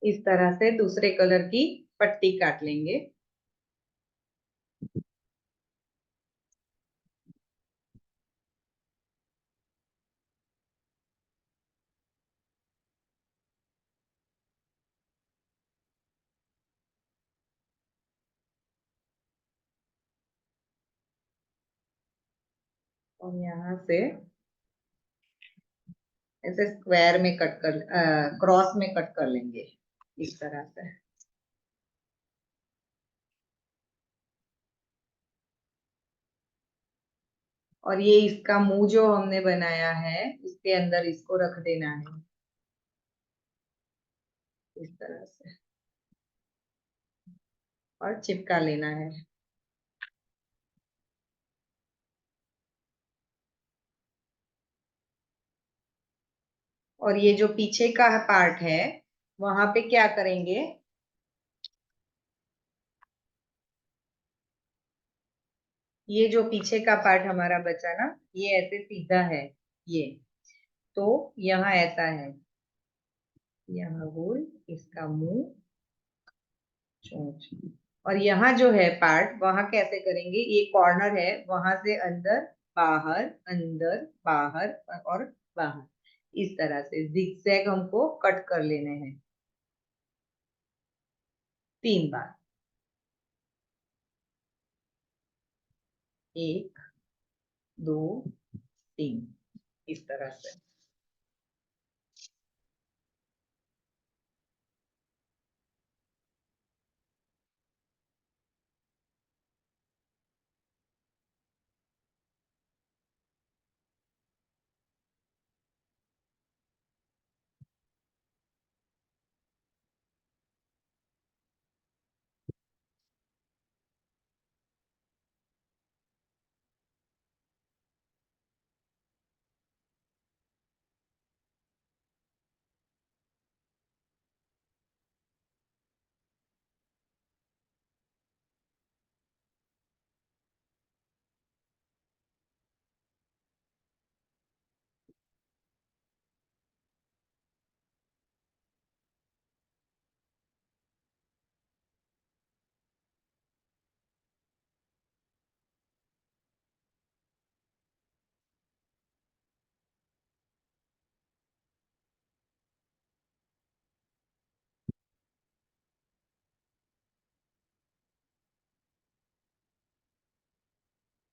इस तरह से दूसरे कलर की पट्टी काट लेंगे। और यहाँ से ऐसे स्क्वायर में कट कर, क्रॉस में कट कर लेंगे इस तरह से। और ये इसका मुंह जो हमने बनाया है उसके अंदर इसको रख देना है इस तरह से, और चिपका लेना है। और ये जो पीछे का पार्ट है वहां पे क्या करेंगे, ये जो पीछे का पार्ट हमारा बचा ना, ये ऐसे सीधा है ये, तो यहाँ ऐसा है, यहाँ गोल, इसका मुंह, चोंच। और यहाँ जो है पार्ट, वहां कैसे करेंगे, ये कॉर्नर है, वहां से अंदर बाहर और बाहर, इस तरह से जिगजैग हमको कट कर लेने हैं 3 बार। 1 2 3, इस तरह से।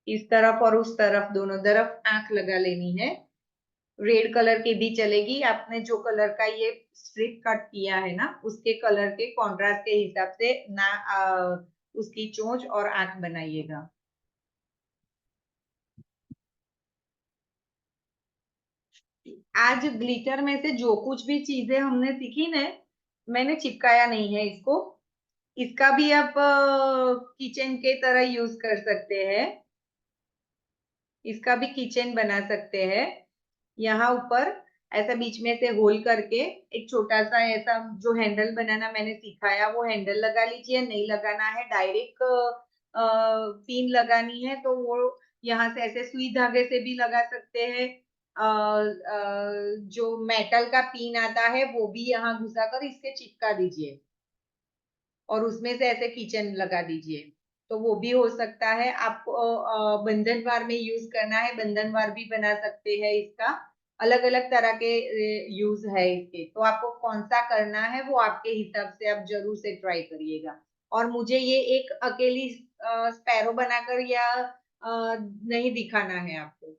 इस तरफ और उस तरफ दोनों तरफ आंख लगा लेनी है। रेड कलर की भी चलेगी, आपने जो कलर का ये स्ट्रिप कट किया है ना उसके कलर के कॉन्ट्रास्ट के हिसाब से ना उसकी चोंच और आंख बनाइएगा। आज ग्लिटर में से जो कुछ भी चीजें हमने सीखी ना, मैंने चिपकाया नहीं है इसको। इसका भी आप किचन के तरह यूज कर सकते हैं। इसका भी किचन बना सकते हैं। यहाँ ऊपर ऐसा बीच में से होल करके एक छोटा सा ऐसा जो हैंडल बनाना मैंने सिखाया वो हैंडल लगा लीजिए। नहीं लगाना है, डायरेक्ट पिन लगानी है तो वो यहाँ से ऐसे सुई धागे से भी लगा सकते हैं। जो मेटल का पिन आता है वो भी यहाँ घुसाकर इसके चिपका दीजिए और उसमें से ऐसे किचन लगा दीजिए, तो वो भी हो सकता है। आपको बंधनवार में यूज करना है, बंधनवार भी बना सकते हैं। इसका अलग अलग तरह के यूज है इसके, तो आपको कौन सा करना है वो आपके हिसाब से आप जरूर से ट्राई करिएगा। और मुझे ये एक अकेली स्पैरो बनाकर या नहीं दिखाना है आपको,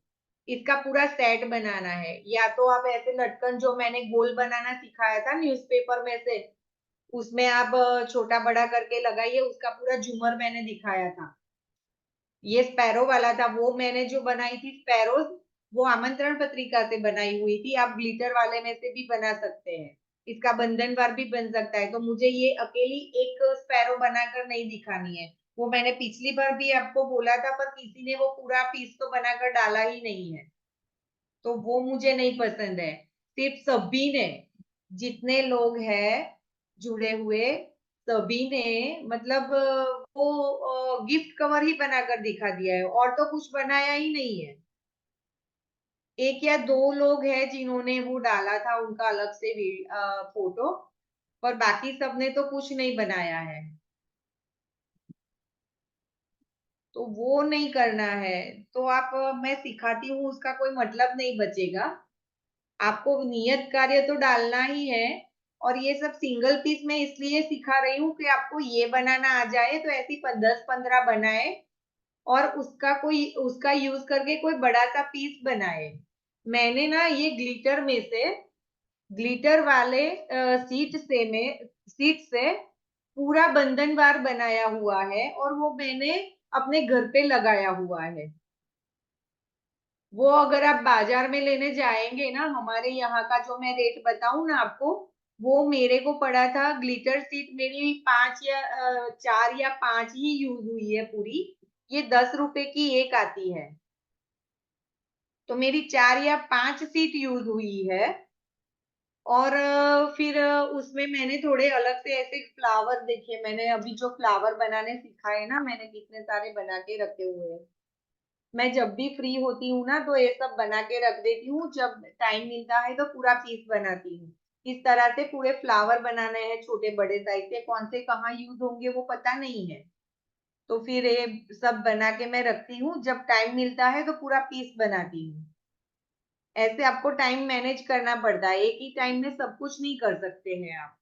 इसका पूरा सेट बनाना है। या तो आप ऐसे लटकन जो मैंने गोल बनाना सिखाया था न्यूज़पेपर में से, उसमें आप छोटा बड़ा करके लगाइए, उसका पूरा झूमर मैंने दिखाया था। ये स्पैरो वाला था, वो मैंने जो बनाई थी स्पैरो, वो आमंत्रण पत्रिका से बनाई हुई थी। आप ग्लिटर वाले में से भी बना सकते हैं, इसका बंधनवार भी बन सकता है। तो मुझे ये अकेली एक स्पैरो बनाकर नहीं दिखानी है, वो मैंने पिछली बार भी आपको बोला था, पर किसी ने वो पूरा पीस तो बनाकर डाला ही नहीं है, तो वो मुझे नहीं पसंद है। सिर्फ सभी ने, जितने लोग हैं जुड़े हुए, सभी ने मतलब वो गिफ्ट कवर ही बनाकर दिखा दिया है, और तो कुछ बनाया ही नहीं है। एक या दो लोग हैं जिन्होंने वो डाला था उनका अलग से फोटो, पर बाकी सबने तो कुछ नहीं बनाया है। तो वो नहीं करना है, तो आप मैं सिखाती हूँ उसका कोई मतलब नहीं बचेगा। आपको नियत कार्य तो डालना ही है। और ये सब सिंगल पीस में इसलिए सिखा रही हूँ कि आपको ये बनाना आ जाए, तो ऐसी 10-15 बनाए और उसका यूज करके कोई बड़ा सा पीस बनाए। मैंने ना ये ग्लिटर में से, ग्लिटर वाले सीट से पूरा बंधनवार बनाया हुआ है और वो मैंने अपने घर पे लगाया हुआ है। वो अगर आप बाजार में लेने जाएंगे ना, हमारे यहाँ का जो मैं रेट बताऊं ना आपको, वो मेरे को पड़ा था ग्लिटर सीट मेरी 4 या 5 ही यूज हुई है पूरी। ये 10 रुपए की एक आती है, तो मेरी 4 या 5 सीट यूज हुई है। और फिर उसमें मैंने थोड़े अलग से ऐसे फ्लावर देखे, मैंने अभी जो फ्लावर बनाने सिखाए ना, मैंने कितने सारे बना के रखे हुए हैं। मैं जब भी फ्री होती हूँ ना तो ये सब बना के रख देती हूँ, जब टाइम मिलता है तो पूरा पीस बनाती हूँ। इस तरह से पूरे फ्लावर बनाने हैं छोटे बड़े साइज के, कौन से कहाँ यूज होंगे वो पता नहीं है, तो फिर ये सब बना के मैं रखती हूँ, जब टाइम मिलता है तो पूरा पीस बनाती हूँ। ऐसे आपको टाइम मैनेज करना पड़ता है, एक ही टाइम में सब कुछ नहीं कर सकते हैं आप।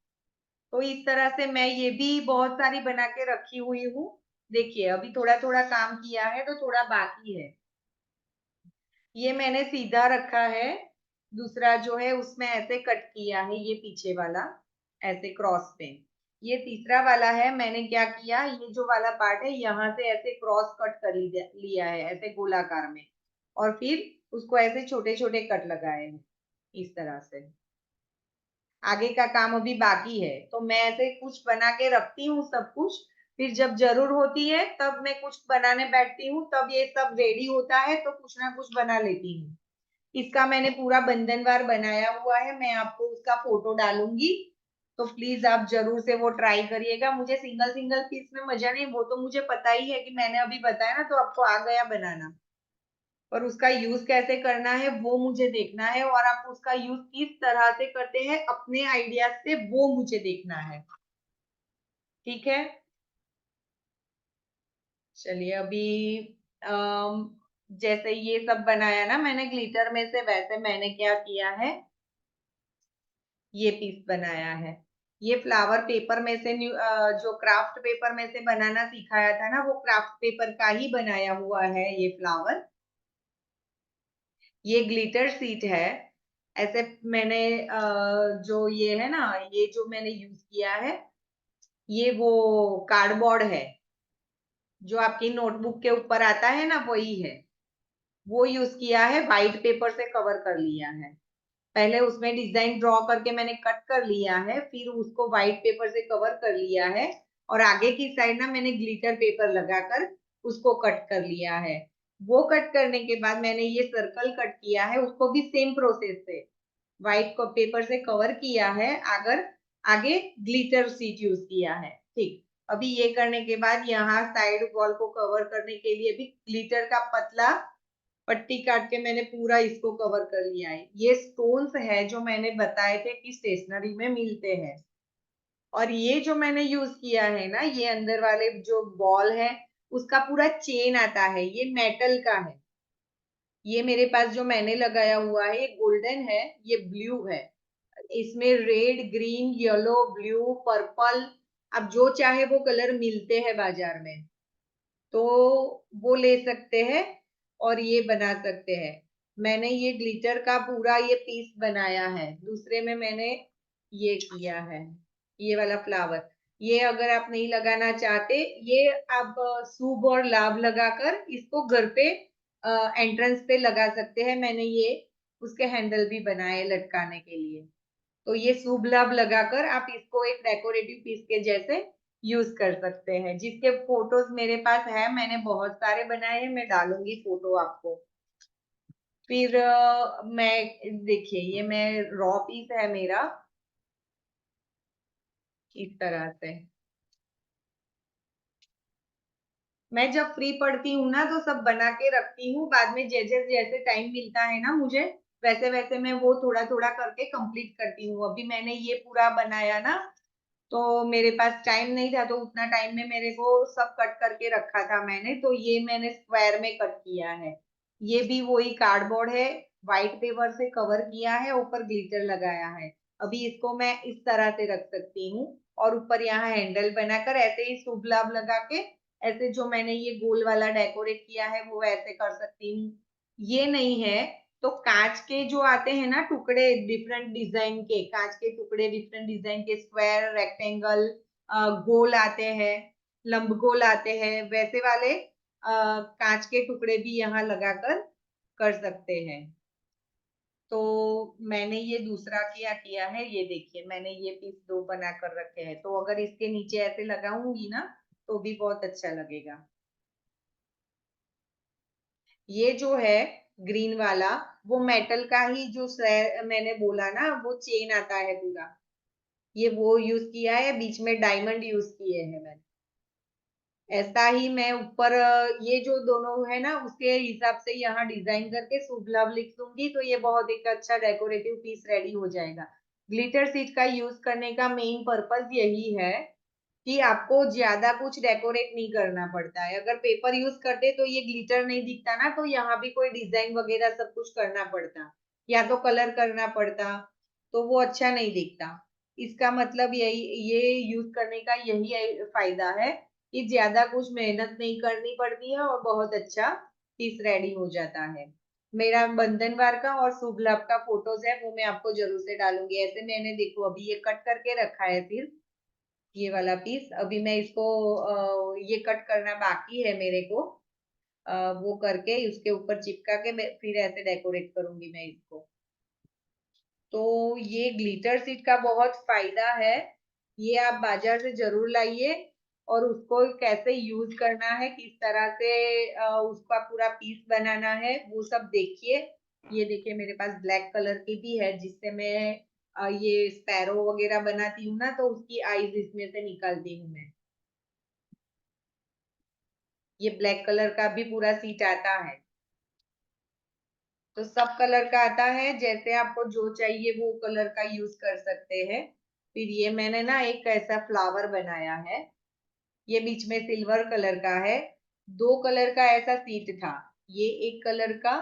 तो इस तरह से मैं ये भी बहुत सारी बना के रखी हुई हूँ। देखिए अभी थोड़ा थोड़ा काम किया है तो थोड़ा बाकी है। ये मैंने सीधा रखा है, दूसरा जो है उसमें ऐसे कट किया है, ये पीछे वाला ऐसे क्रॉस पे। ये तीसरा वाला है, मैंने क्या किया, ये जो वाला पार्ट है यहाँ से ऐसे क्रॉस कट कर लिया है ऐसे गोलाकार में, और फिर उसको ऐसे छोटे छोटे कट लगाए हैं इस तरह से। आगे का काम अभी बाकी है, तो मैं ऐसे कुछ बना के रखती हूँ सब कुछ, फिर जब जरूर होती है तब मैं कुछ बनाने बैठती हूँ, तब ये सब रेडी होता है तो कुछ ना कुछ बना लेती हूँ। इसका मैंने पूरा बंधनवार बनाया हुआ है, मैं आपको उसका फोटो डालूंगी, तो प्लीज आप जरूर से वो ट्राई करिएगा। मुझे सिंगल सिंगल पीस में मजा नहीं, वो तो मुझे पता ही है कि मैंने अभी बताया ना, तो आपको आ गया बनाना, पर उसका यूज कैसे करना है वो मुझे देखना है, और आप उसका यूज किस तरह से करते हैं अपने आइडिया से वो मुझे देखना है। ठीक है, चलिए अभी जैसे ये सब बनाया ना मैंने ग्लिटर में से, वैसे मैंने क्या किया है, ये पीस बनाया है। ये फ्लावर पेपर में से जो क्राफ्ट पेपर में से बनाना सिखाया था ना, वो क्राफ्ट पेपर का ही बनाया हुआ है ये फ्लावर। ये ग्लिटर सीट है। ऐसे मैंने जो ये है ना, ये जो मैंने यूज किया है, ये वो कार्डबोर्ड है जो आपकी नोटबुक के ऊपर आता है ना, वही है। वो यूज किया है, व्हाइट पेपर से कवर कर लिया है। पहले उसमें डिजाइन ड्रॉ करके मैंने कट कर लिया है, फिर उसको व्हाइट पेपर से कवर कर लिया है, और आगे की साइड ना मैंने ग्लिटर पेपर लगाकर उसको कट कर लिया है। वो कट करने के बाद मैंने ये सर्कल कट किया है, उसको भी सेम प्रोसेस से व्हाइट पेपर से कवर किया है, अगर आगे ग्लिटर शीट यूज किया है। ठीक, अभी ये करने के बाद यहाँ साइड वॉल को कवर करने के लिए भी ग्लिटर का पतला पट्टी काट के मैंने पूरा इसको कवर कर लिया है। ये स्टोन्स है जो मैंने बताए थे कि स्टेशनरी में मिलते हैं। और ये जो मैंने यूज किया है ना, ये अंदर वाले जो बॉल है उसका पूरा चेन आता है, ये मेटल का है। ये मेरे पास जो मैंने लगाया हुआ है ये गोल्डन है, ये ब्लू है। इसमें red, green, yellow, blue, purple, अब जो चाहे वो कलर मिलते हैं बाजार में, तो वो ले सकते हैं और ये बना सकते हैं। मैंने ये ग्लिटर का पूरा ये पीस बनाया है। दूसरे में मैंने ये किया है, ये वाला फ्लावर। ये अगर आप नहीं लगाना चाहते, ये आप शुभ और लाभ लगाकर इसको घर पे एंट्रेंस पे लगा सकते हैं। मैंने ये उसके हैंडल भी बनाए लटकाने के लिए। तो ये शुभ लाभ लगाकर आप इसको एक डेकोरेटिव पीस के जैसे यूज कर सकते हैं, जिसके फोटोज मेरे पास है, मैंने बहुत सारे बनाए हैं, मैं डालूंगी फोटो आपको। फिर मैं देखिए, ये मैं रॉ पीस है मेरा, इस तरह से। मैं जब फ्री पढ़ती हूँ ना तो सब बना के रखती हूँ, बाद में जैसे जैसे टाइम मिलता है ना मुझे, वैसे वैसे मैं वो थोड़ा थोड़ा करके कंप्लीट करती हूँ। अभी मैंने ये पूरा बनाया ना, तो मेरे पास टाइम नहीं था, तो उतना टाइम में मेरे को सब कट करके रखा था मैंने, तो ये मैंने स्क्वायर में कट किया है। ये भी वही कार्डबोर्ड है, व्हाइट पेपर से कवर किया है, ऊपर ग्लिटर लगाया है। अभी इसको मैं इस तरह से रख सकती हूँ, और ऊपर यहाँ हैंडल बनाकर ऐसे ही शुभ लाभ लगा के, ऐसे जो मैंने ये गोल वाला डेकोरेट किया है वो ऐसे कर सकती हूँ। ये नहीं है तो कांच के जो आते हैं ना टुकड़े, डिफरेंट डिजाइन के कांच के टुकड़े, डिफरेंट डिजाइन के स्क्वायर, रेक्टेंगल, गोल आते हैं, लंबगोल आते हैं, वैसे वाले कांच के टुकड़े भी यहाँ लगाकर कर सकते हैं। तो मैंने ये दूसरा क्या किया है, ये देखिए, मैंने ये पीस दो बना कर रखे हैं, तो अगर इसके नीचे ऐसे लगाऊंगी ना तो भी बहुत अच्छा लगेगा। ये जो है ग्रीन वाला, वो मेटल का ही, जो मैंने बोला ना वो चेन आता है पूरा, ये वो यूज किया है, बीच में डायमंड यूज किए हैं मैंने। ऐसा ही मैं ऊपर ये जो दोनों है ना उसके हिसाब से यहाँ डिजाइन करके शुभ लाभ लिख दूंगी, तो ये बहुत एक अच्छा डेकोरेटिव पीस रेडी हो जाएगा। ग्लिटर सीट का यूज करने का मेन पर्पस यही है कि आपको ज्यादा कुछ डेकोरेट नहीं करना पड़ता है। अगर पेपर यूज करते तो ये ग्लिटर नहीं दिखता ना, तो यहाँ भी कोई डिजाइन वगैरह सब कुछ करना पड़ता, या तो कलर करना पड़ता, तो वो अच्छा नहीं दिखता। इसका मतलब यही, ये यूज करने का यही फायदा है कि ज्यादा कुछ मेहनत नहीं करनी पड़ती है और बहुत अच्छा पीस रेडी हो जाता है। मेरा बंधनवार का और शुभ लाभ का फोटोज है, वो मैं आपको जरूर से डालूंगी। ऐसे मैंने देखो अभी ये कट करके रखा है, फिर ये वाला पीस अभी मैं इसको ये कट करना बाकी है मेरे को, वो करके उसके ऊपर चिपका के मैं फिर ऐसे डेकोरेट करूंगी मैं इसको। तो ये ग्लिटर सीट का बहुत फायदा है, ये आप बाजार से जरूर लाइए, और उसको कैसे यूज करना है, किस तरह से उसका पूरा पीस बनाना है, वो सब देखिए। ये देखिए मेरे पास ब्लैक कलर की भी है, जिससे मैं ये स्पैरो वगैरह बनाती हूँ ना, तो उसकी आईज इसमें से निकालती हूँ मैं। ये ब्लैक कलर का भी पूरा सीट आता है, तो सब कलर का आता है, जैसे आपको जो चाहिए वो कलर का यूज कर सकते हैं। फिर ये मैंने ना एक ऐसा फ्लावर बनाया है, ये बीच में सिल्वर कलर का है। दो कलर का ऐसा सीट था, ये एक कलर का,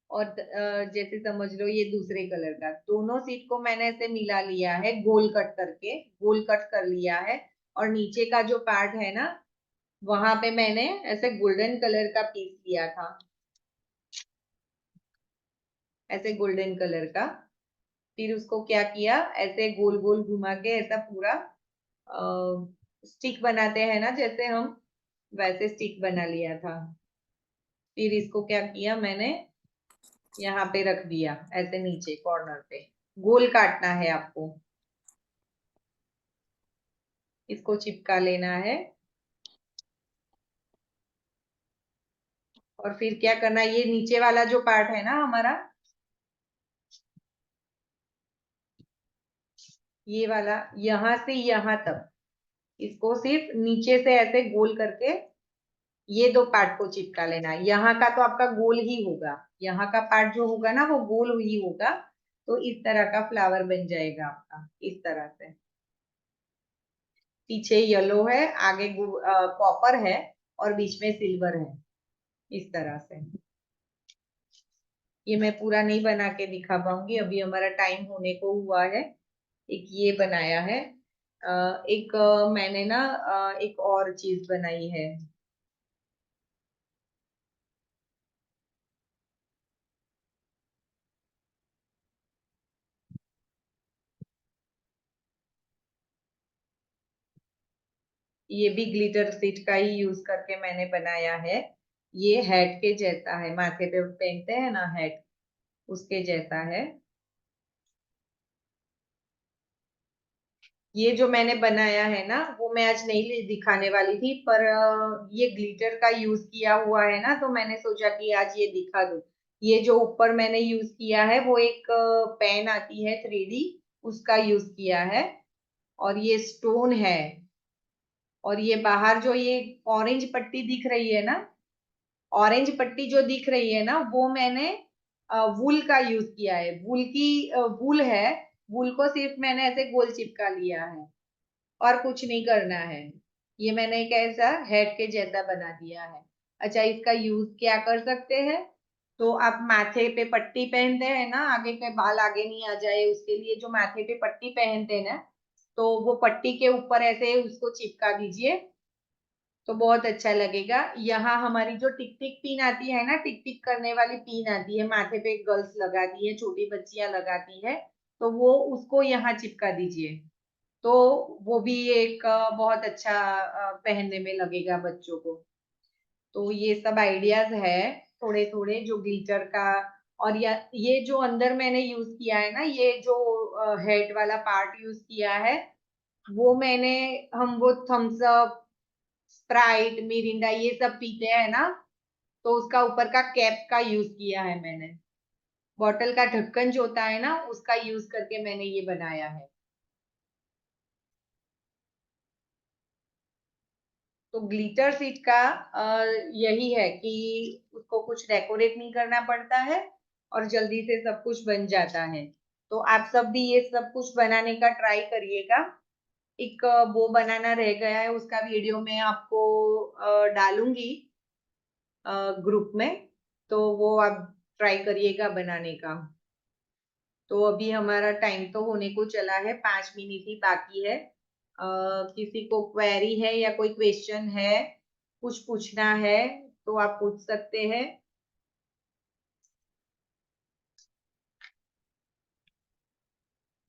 और जैसे समझ लो ये दूसरे कलर का। दोनों सीट को मैंने ऐसे मिला लिया है, गोल कट करके, गोल कट कर लिया है। और नीचे का जो पार्ट है ना, वहां पे मैंने ऐसे गोल्डन कलर का पीस लिया था, ऐसे गोल्डन कलर का। फिर उसको क्या किया, ऐसे गोल गोल घुमा के ऐसा पूरा स्टिक बनाते हैं ना जैसे हम, वैसे स्टिक बना लिया था। फिर इसको क्या किया मैंने, यहाँ पे रख दिया ऐसे नीचे कॉर्नर पे। गोल काटना है आपको, इसको चिपका लेना है, और फिर क्या करना, ये नीचे वाला जो पार्ट है ना हमारा, ये वाला यहाँ से यहाँ तक, इसको सिर्फ नीचे से ऐसे गोल करके ये दो पार्ट को चिपका लेना है। यहाँ का तो आपका गोल ही होगा, यहाँ का पार्ट जो होगा ना वो गोल ही होगा। तो इस तरह का फ्लावर बन जाएगा आपका, इस तरह से। पीछे येलो है, आगे कॉपर है और बीच में सिल्वर है, इस तरह से। ये मैं पूरा नहीं बना के दिखा पाऊंगी, अभी हमारा टाइम होने को हुआ है। एक ये बनाया है, एक मैंने ना एक और चीज बनाई है। ये भी ग्लिटर सीट का ही यूज करके मैंने बनाया है। ये हेड के जैसा है, माथे पे पहनते हैं ना हेड, उसके जैसा है। ये जो मैंने बनाया है ना वो मैं आज नहीं दिखाने वाली थी, पर ये ग्लिटर का यूज किया हुआ है ना, तो मैंने सोचा कि आज ये दिखा दूं। ये जो ऊपर मैंने यूज किया है वो एक पेन आती है 3D, उसका यूज किया है। और ये स्टोन है। और ये बाहर जो ये ऑरेंज पट्टी दिख रही है ना, ऑरेंज पट्टी जो दिख रही है ना, वो मैंने वूल का यूज किया है। वूल की वूल है, वूल को सिर्फ मैंने ऐसे गोल चिपका लिया है और कुछ नहीं करना है। ये मैंने एक ऐसा हेड के जैसा बना दिया है। अच्छा, इसका यूज क्या कर सकते हैं, तो आप माथे पे पट्टी पहनते हैं ना, आगे के बाल आगे नहीं आ जाए उसके लिए जो माथे पे पट्टी पहनते हैं ना, तो वो पट्टी के ऊपर ऐसे उसको चिपका दीजिए तो बहुत अच्छा लगेगा। यहाँ हमारी जो टिक टिक पिन आती है ना, टिक टिक करने वाली पिन आती है, माथे पे गर्ल्स लगाती है, छोटी बच्चियां लगाती है, तो वो उसको यहाँ चिपका दीजिए। तो वो भी एक बहुत अच्छा पहनने में लगेगा बच्चों को। तो ये सब आइडियाज है थोड़े थोड़े जो ग्लिटर का। और ये जो अंदर मैंने यूज किया है ना, ये जो हेड वाला पार्ट यूज किया है, वो मैंने, हम वो थम्स अप, स्प्राइट, मिरिंडा ये सब पीते हैं ना, तो उसका ऊपर का कैप का यूज किया है मैंने। बॉटल का ढक्कन जो होता है ना, उसका यूज करके मैंने ये बनाया है। तो ग्लिटर सीट का यही है कि उसको कुछ डेकोरेट नहीं करना पड़ता है और जल्दी से सब कुछ बन जाता है। तो आप सब भी ये सब कुछ बनाने का ट्राई करिएगा। एक वो बनाना रह गया है, उसका वीडियो मैं आपको डालूंगी ग्रुप में, तो वो आप ट्राई करिएगा बनाने का। तो अभी हमारा टाइम तो होने को चला है, 5 मिनट ही बाकी है। किसी को क्वेरी है या कोई क्वेश्चन है, कुछ पूछना है, तो आप पूछ सकते हैं।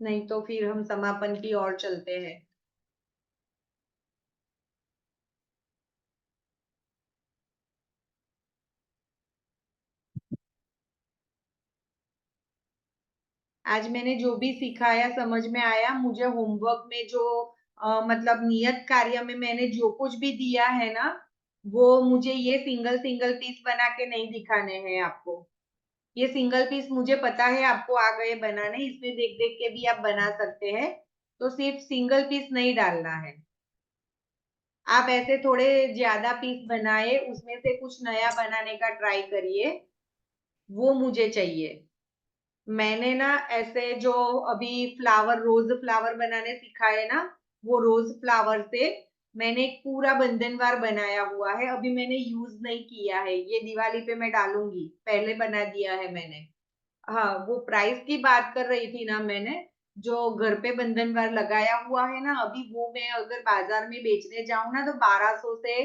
नहीं तो फिर हम समापन की ओर चलते हैं। आज मैंने जो भी सिखाया समझ में आया मुझे। होमवर्क में जो मतलब नियत कार्य में मैंने जो कुछ भी दिया है ना, वो मुझे ये सिंगल सिंगल पीस बना के नहीं दिखाने हैं आपको। ये सिंगल पीस मुझे पता है आपको आ गए बनाने, इसमें देख देख के भी आप बना सकते हैं। तो सिर्फ सिंगल पीस नहीं डालना है, आप ऐसे थोड़े ज्यादा पीस बनाए, उसमें से कुछ नया बनाने का ट्राई करिए, वो मुझे चाहिए। मैंने ना ऐसे जो अभी फ्लावर, रोज फ्लावर बनाने सिखाए ना, वो रोज फ्लावर से मैंने एक पूरा बंधनवार बनाया हुआ है, अभी मैंने यूज नहीं किया है, ये दिवाली पे मैं डालूंगी, पहले बना दिया है मैंने। हाँ, वो प्राइस की बात कर रही थी ना मैंने, जो घर पे बंधनवार लगाया हुआ है ना, अभी वो मैं अगर बाजार में बेचने जाऊं ना, तो 1200 से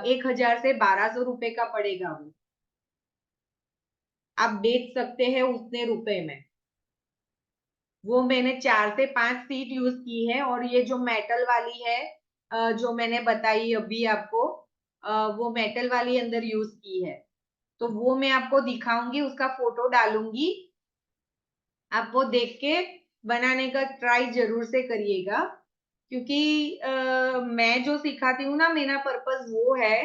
1000 से 1200 रुपए का पड़ेगा वो। आप बेच सकते हैं उतने रुपए में। वो मैंने 4 से 5 सीट यूज की है, और ये जो मेटल वाली है जो मैंने बताई अभी आपको, वो मेटल वाली अंदर यूज की है। तो वो मैं आपको दिखाऊंगी, उसका फोटो डालूंगी, आप वो देख के बनाने का ट्राई जरूर से करिएगा। क्योंकि मैं जो सिखाती हूँ ना, मेरा पर्पस वो है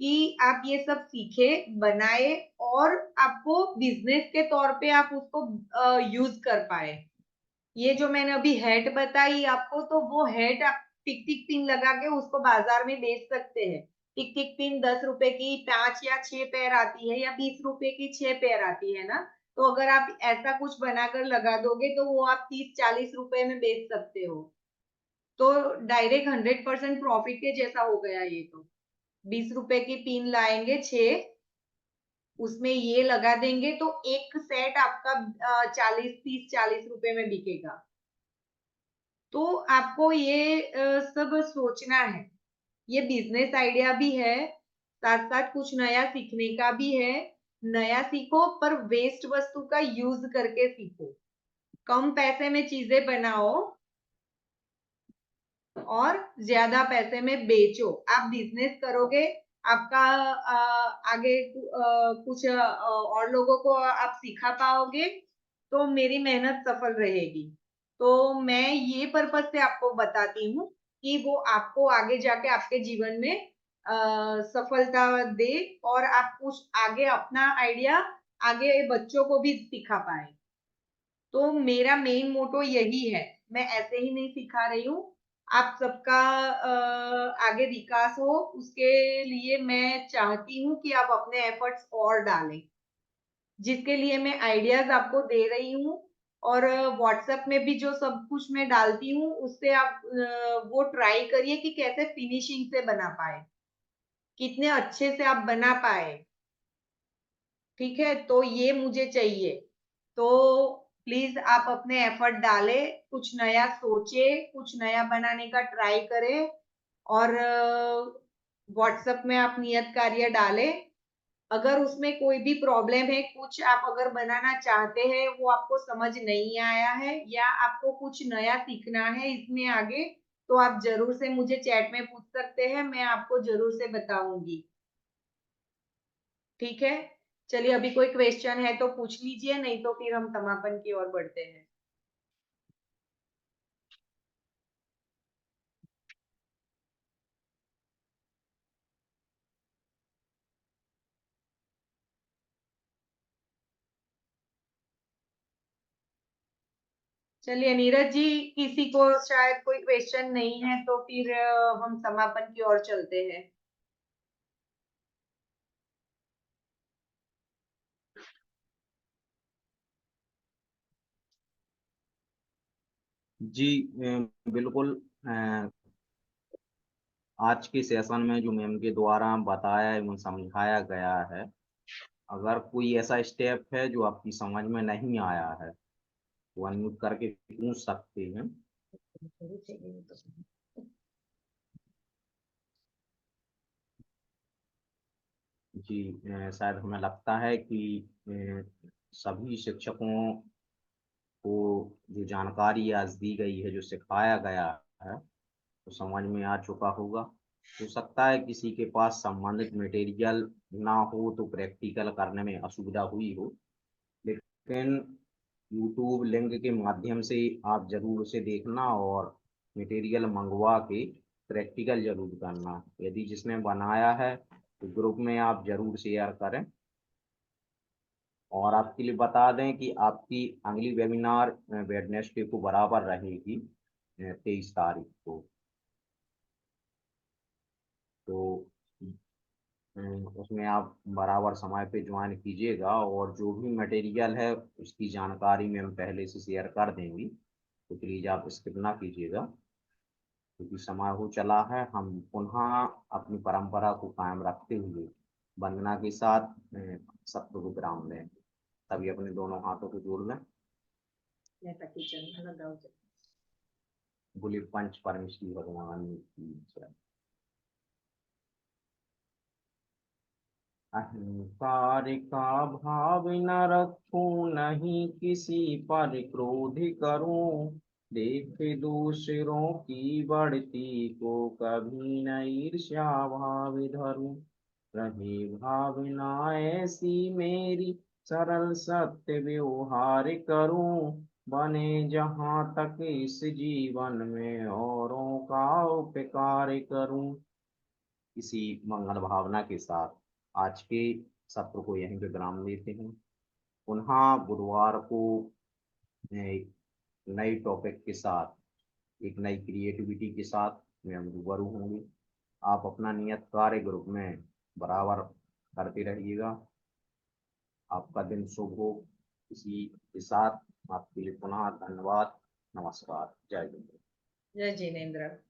कि आप ये सब सीखे, बनाए और आपको बिजनेस के तौर पे आप उसको यूज कर पाए। ये जो मैंने अभी हैट बताई आपको, तो वो हैट आप टिक टिक पिन लगा के उसको बाजार में बेच सकते हैं। टिक टिक पिन 10 रुपए की 5 या 6 पेयर आती है, या 20 रुपए की 6 पेयर आती है ना। तो अगर आप ऐसा कुछ बनाकर लगा दोगे तो वो आप 30-40 रुपए में बेच सकते हो। तो डायरेक्ट 100% प्रॉफिट के जैसा हो गया ये तो। 20 रुपए की पिन लाएंगे 6, उसमें ये लगा देंगे तो एक सेट आपका 40 30 40 रुपए में बिकेगा। तो आपको ये सब सोचना है। ये बिजनेस आइडिया भी है, साथ साथ कुछ नया सीखने का भी है। नया सीखो पर वेस्ट वस्तु का यूज करके सीखो। कम पैसे में चीजें बनाओ और ज्यादा पैसे में बेचो। आप बिजनेस करोगे, आपका आगे कुछ और लोगों को आप सिखा पाओगे, तो मेरी मेहनत सफल रहेगी। तो मैं ये पर्पस से आपको बताती हूँ कि वो आपको आगे जाके आपके जीवन में सफलता दे, और आप कुछ आगे अपना आइडिया आगे बच्चों को भी सिखा पाए। तो मेरा मेन मोटो यही है। मैं ऐसे ही नहीं सिखा रही हूँ, आप सबका आगे विकास हो, उसके लिए मैं चाहती हूँ कि आप अपने एफर्ट्स और डालें, जिसके लिए मैं आइडियाज आपको दे रही हूँ। और व्हाट्सएप में भी जो सब कुछ मैं डालती हूँ उससे आप वो ट्राई करिए कि कैसे फिनिशिंग से बना पाए, कितने अच्छे से आप बना पाए। ठीक है, तो ये मुझे चाहिए। तो प्लीज आप अपने एफर्ट डालें, कुछ नया सोचे, कुछ नया बनाने का ट्राई करें। और व्हाट्सएप में आप नियत कार्य डालें। अगर उसमें कोई भी प्रॉब्लम है, कुछ आप अगर बनाना चाहते हैं वो आपको समझ नहीं आया है, या आपको कुछ नया सीखना है इसमें आगे, तो आप जरूर से मुझे चैट में पूछ सकते हैं, मैं आपको जरूर से बताऊंगी। ठीक है, चलिए अभी कोई क्वेश्चन है तो पूछ लीजिए, नहीं तो फिर हम समापन की ओर बढ़ते हैं। चलिए नीरज जी, किसी को शायद कोई क्वेश्चन नहीं है तो फिर हम समापन की ओर चलते हैं। जी बिल्कुल। आज के सेशन में जो मैम के द्वारा बताया एवं समझाया गया है, अगर कोई ऐसा स्टेप है जो आपकी समझ में नहीं आया है तो अनम्यूट करके पूछ सकते हैं। जी शायद हमें लगता है कि सभी शिक्षकों को जो जानकारी आज दी गई है, जो सिखाया गया है, तो समझ में आ चुका होगा। हो सकता है किसी के पास संबंधित मटेरियल ना हो तो प्रैक्टिकल करने में असुविधा हुई हो, लेकिन यूट्यूब लिंक के माध्यम से आप जरूर उसे देखना और मटेरियल मंगवा के प्रैक्टिकल जरूर करना। यदि जिसने बनाया है तो ग्रुप में आप जरूर शेयर करें। और आपके लिए बता दें कि आपकी अगली वेबिनार वेडनेसडे को बराबर रहेगी 23 तारीख को। तो उसमें आप बराबर समय पे ज्वाइन कीजिएगा, और जो भी मटेरियल है उसकी जानकारी में हम पहले से शेयर कर देंगी, तो प्लीज़ आप स्किप ना कीजिएगा। क्योंकि समय हो चला है, हम पुनः अपनी परंपरा को कायम रखते हुए वंदना के साथ सत्य को विराम दें। तभी अपने दोनों हाथों को जोड़ लें। बोले पंच परमेश्वरी भगवान की जय। अहंकार का भाव न रखूं, नहीं किसी पर क्रोध करूं, देख दूसरों की बढ़ती को कभी न ईर्ष्या भाव धरूं। रहे भावना ऐसी मेरी, सरल सत्य व्यवहार करूं, बने जहाँ तक इस जीवन में औरों का उपकार करूं। इसी मंगल भावना के साथ आज के सत्र को यहीं पे विराम देते हैं। पुनः बुधवार को एक नई टॉपिक के साथ, एक नई क्रिएटिविटी के साथ में हम रूबरू होंगे। आप अपना नियत कार्य ग्रुप में बराबर करते रहिएगा। आपका दिन शुभ हो। इसी के साथ आपके लिए पुनः धन्यवाद। नमस्कार। जय हिंद। जय जिनेन्द्र।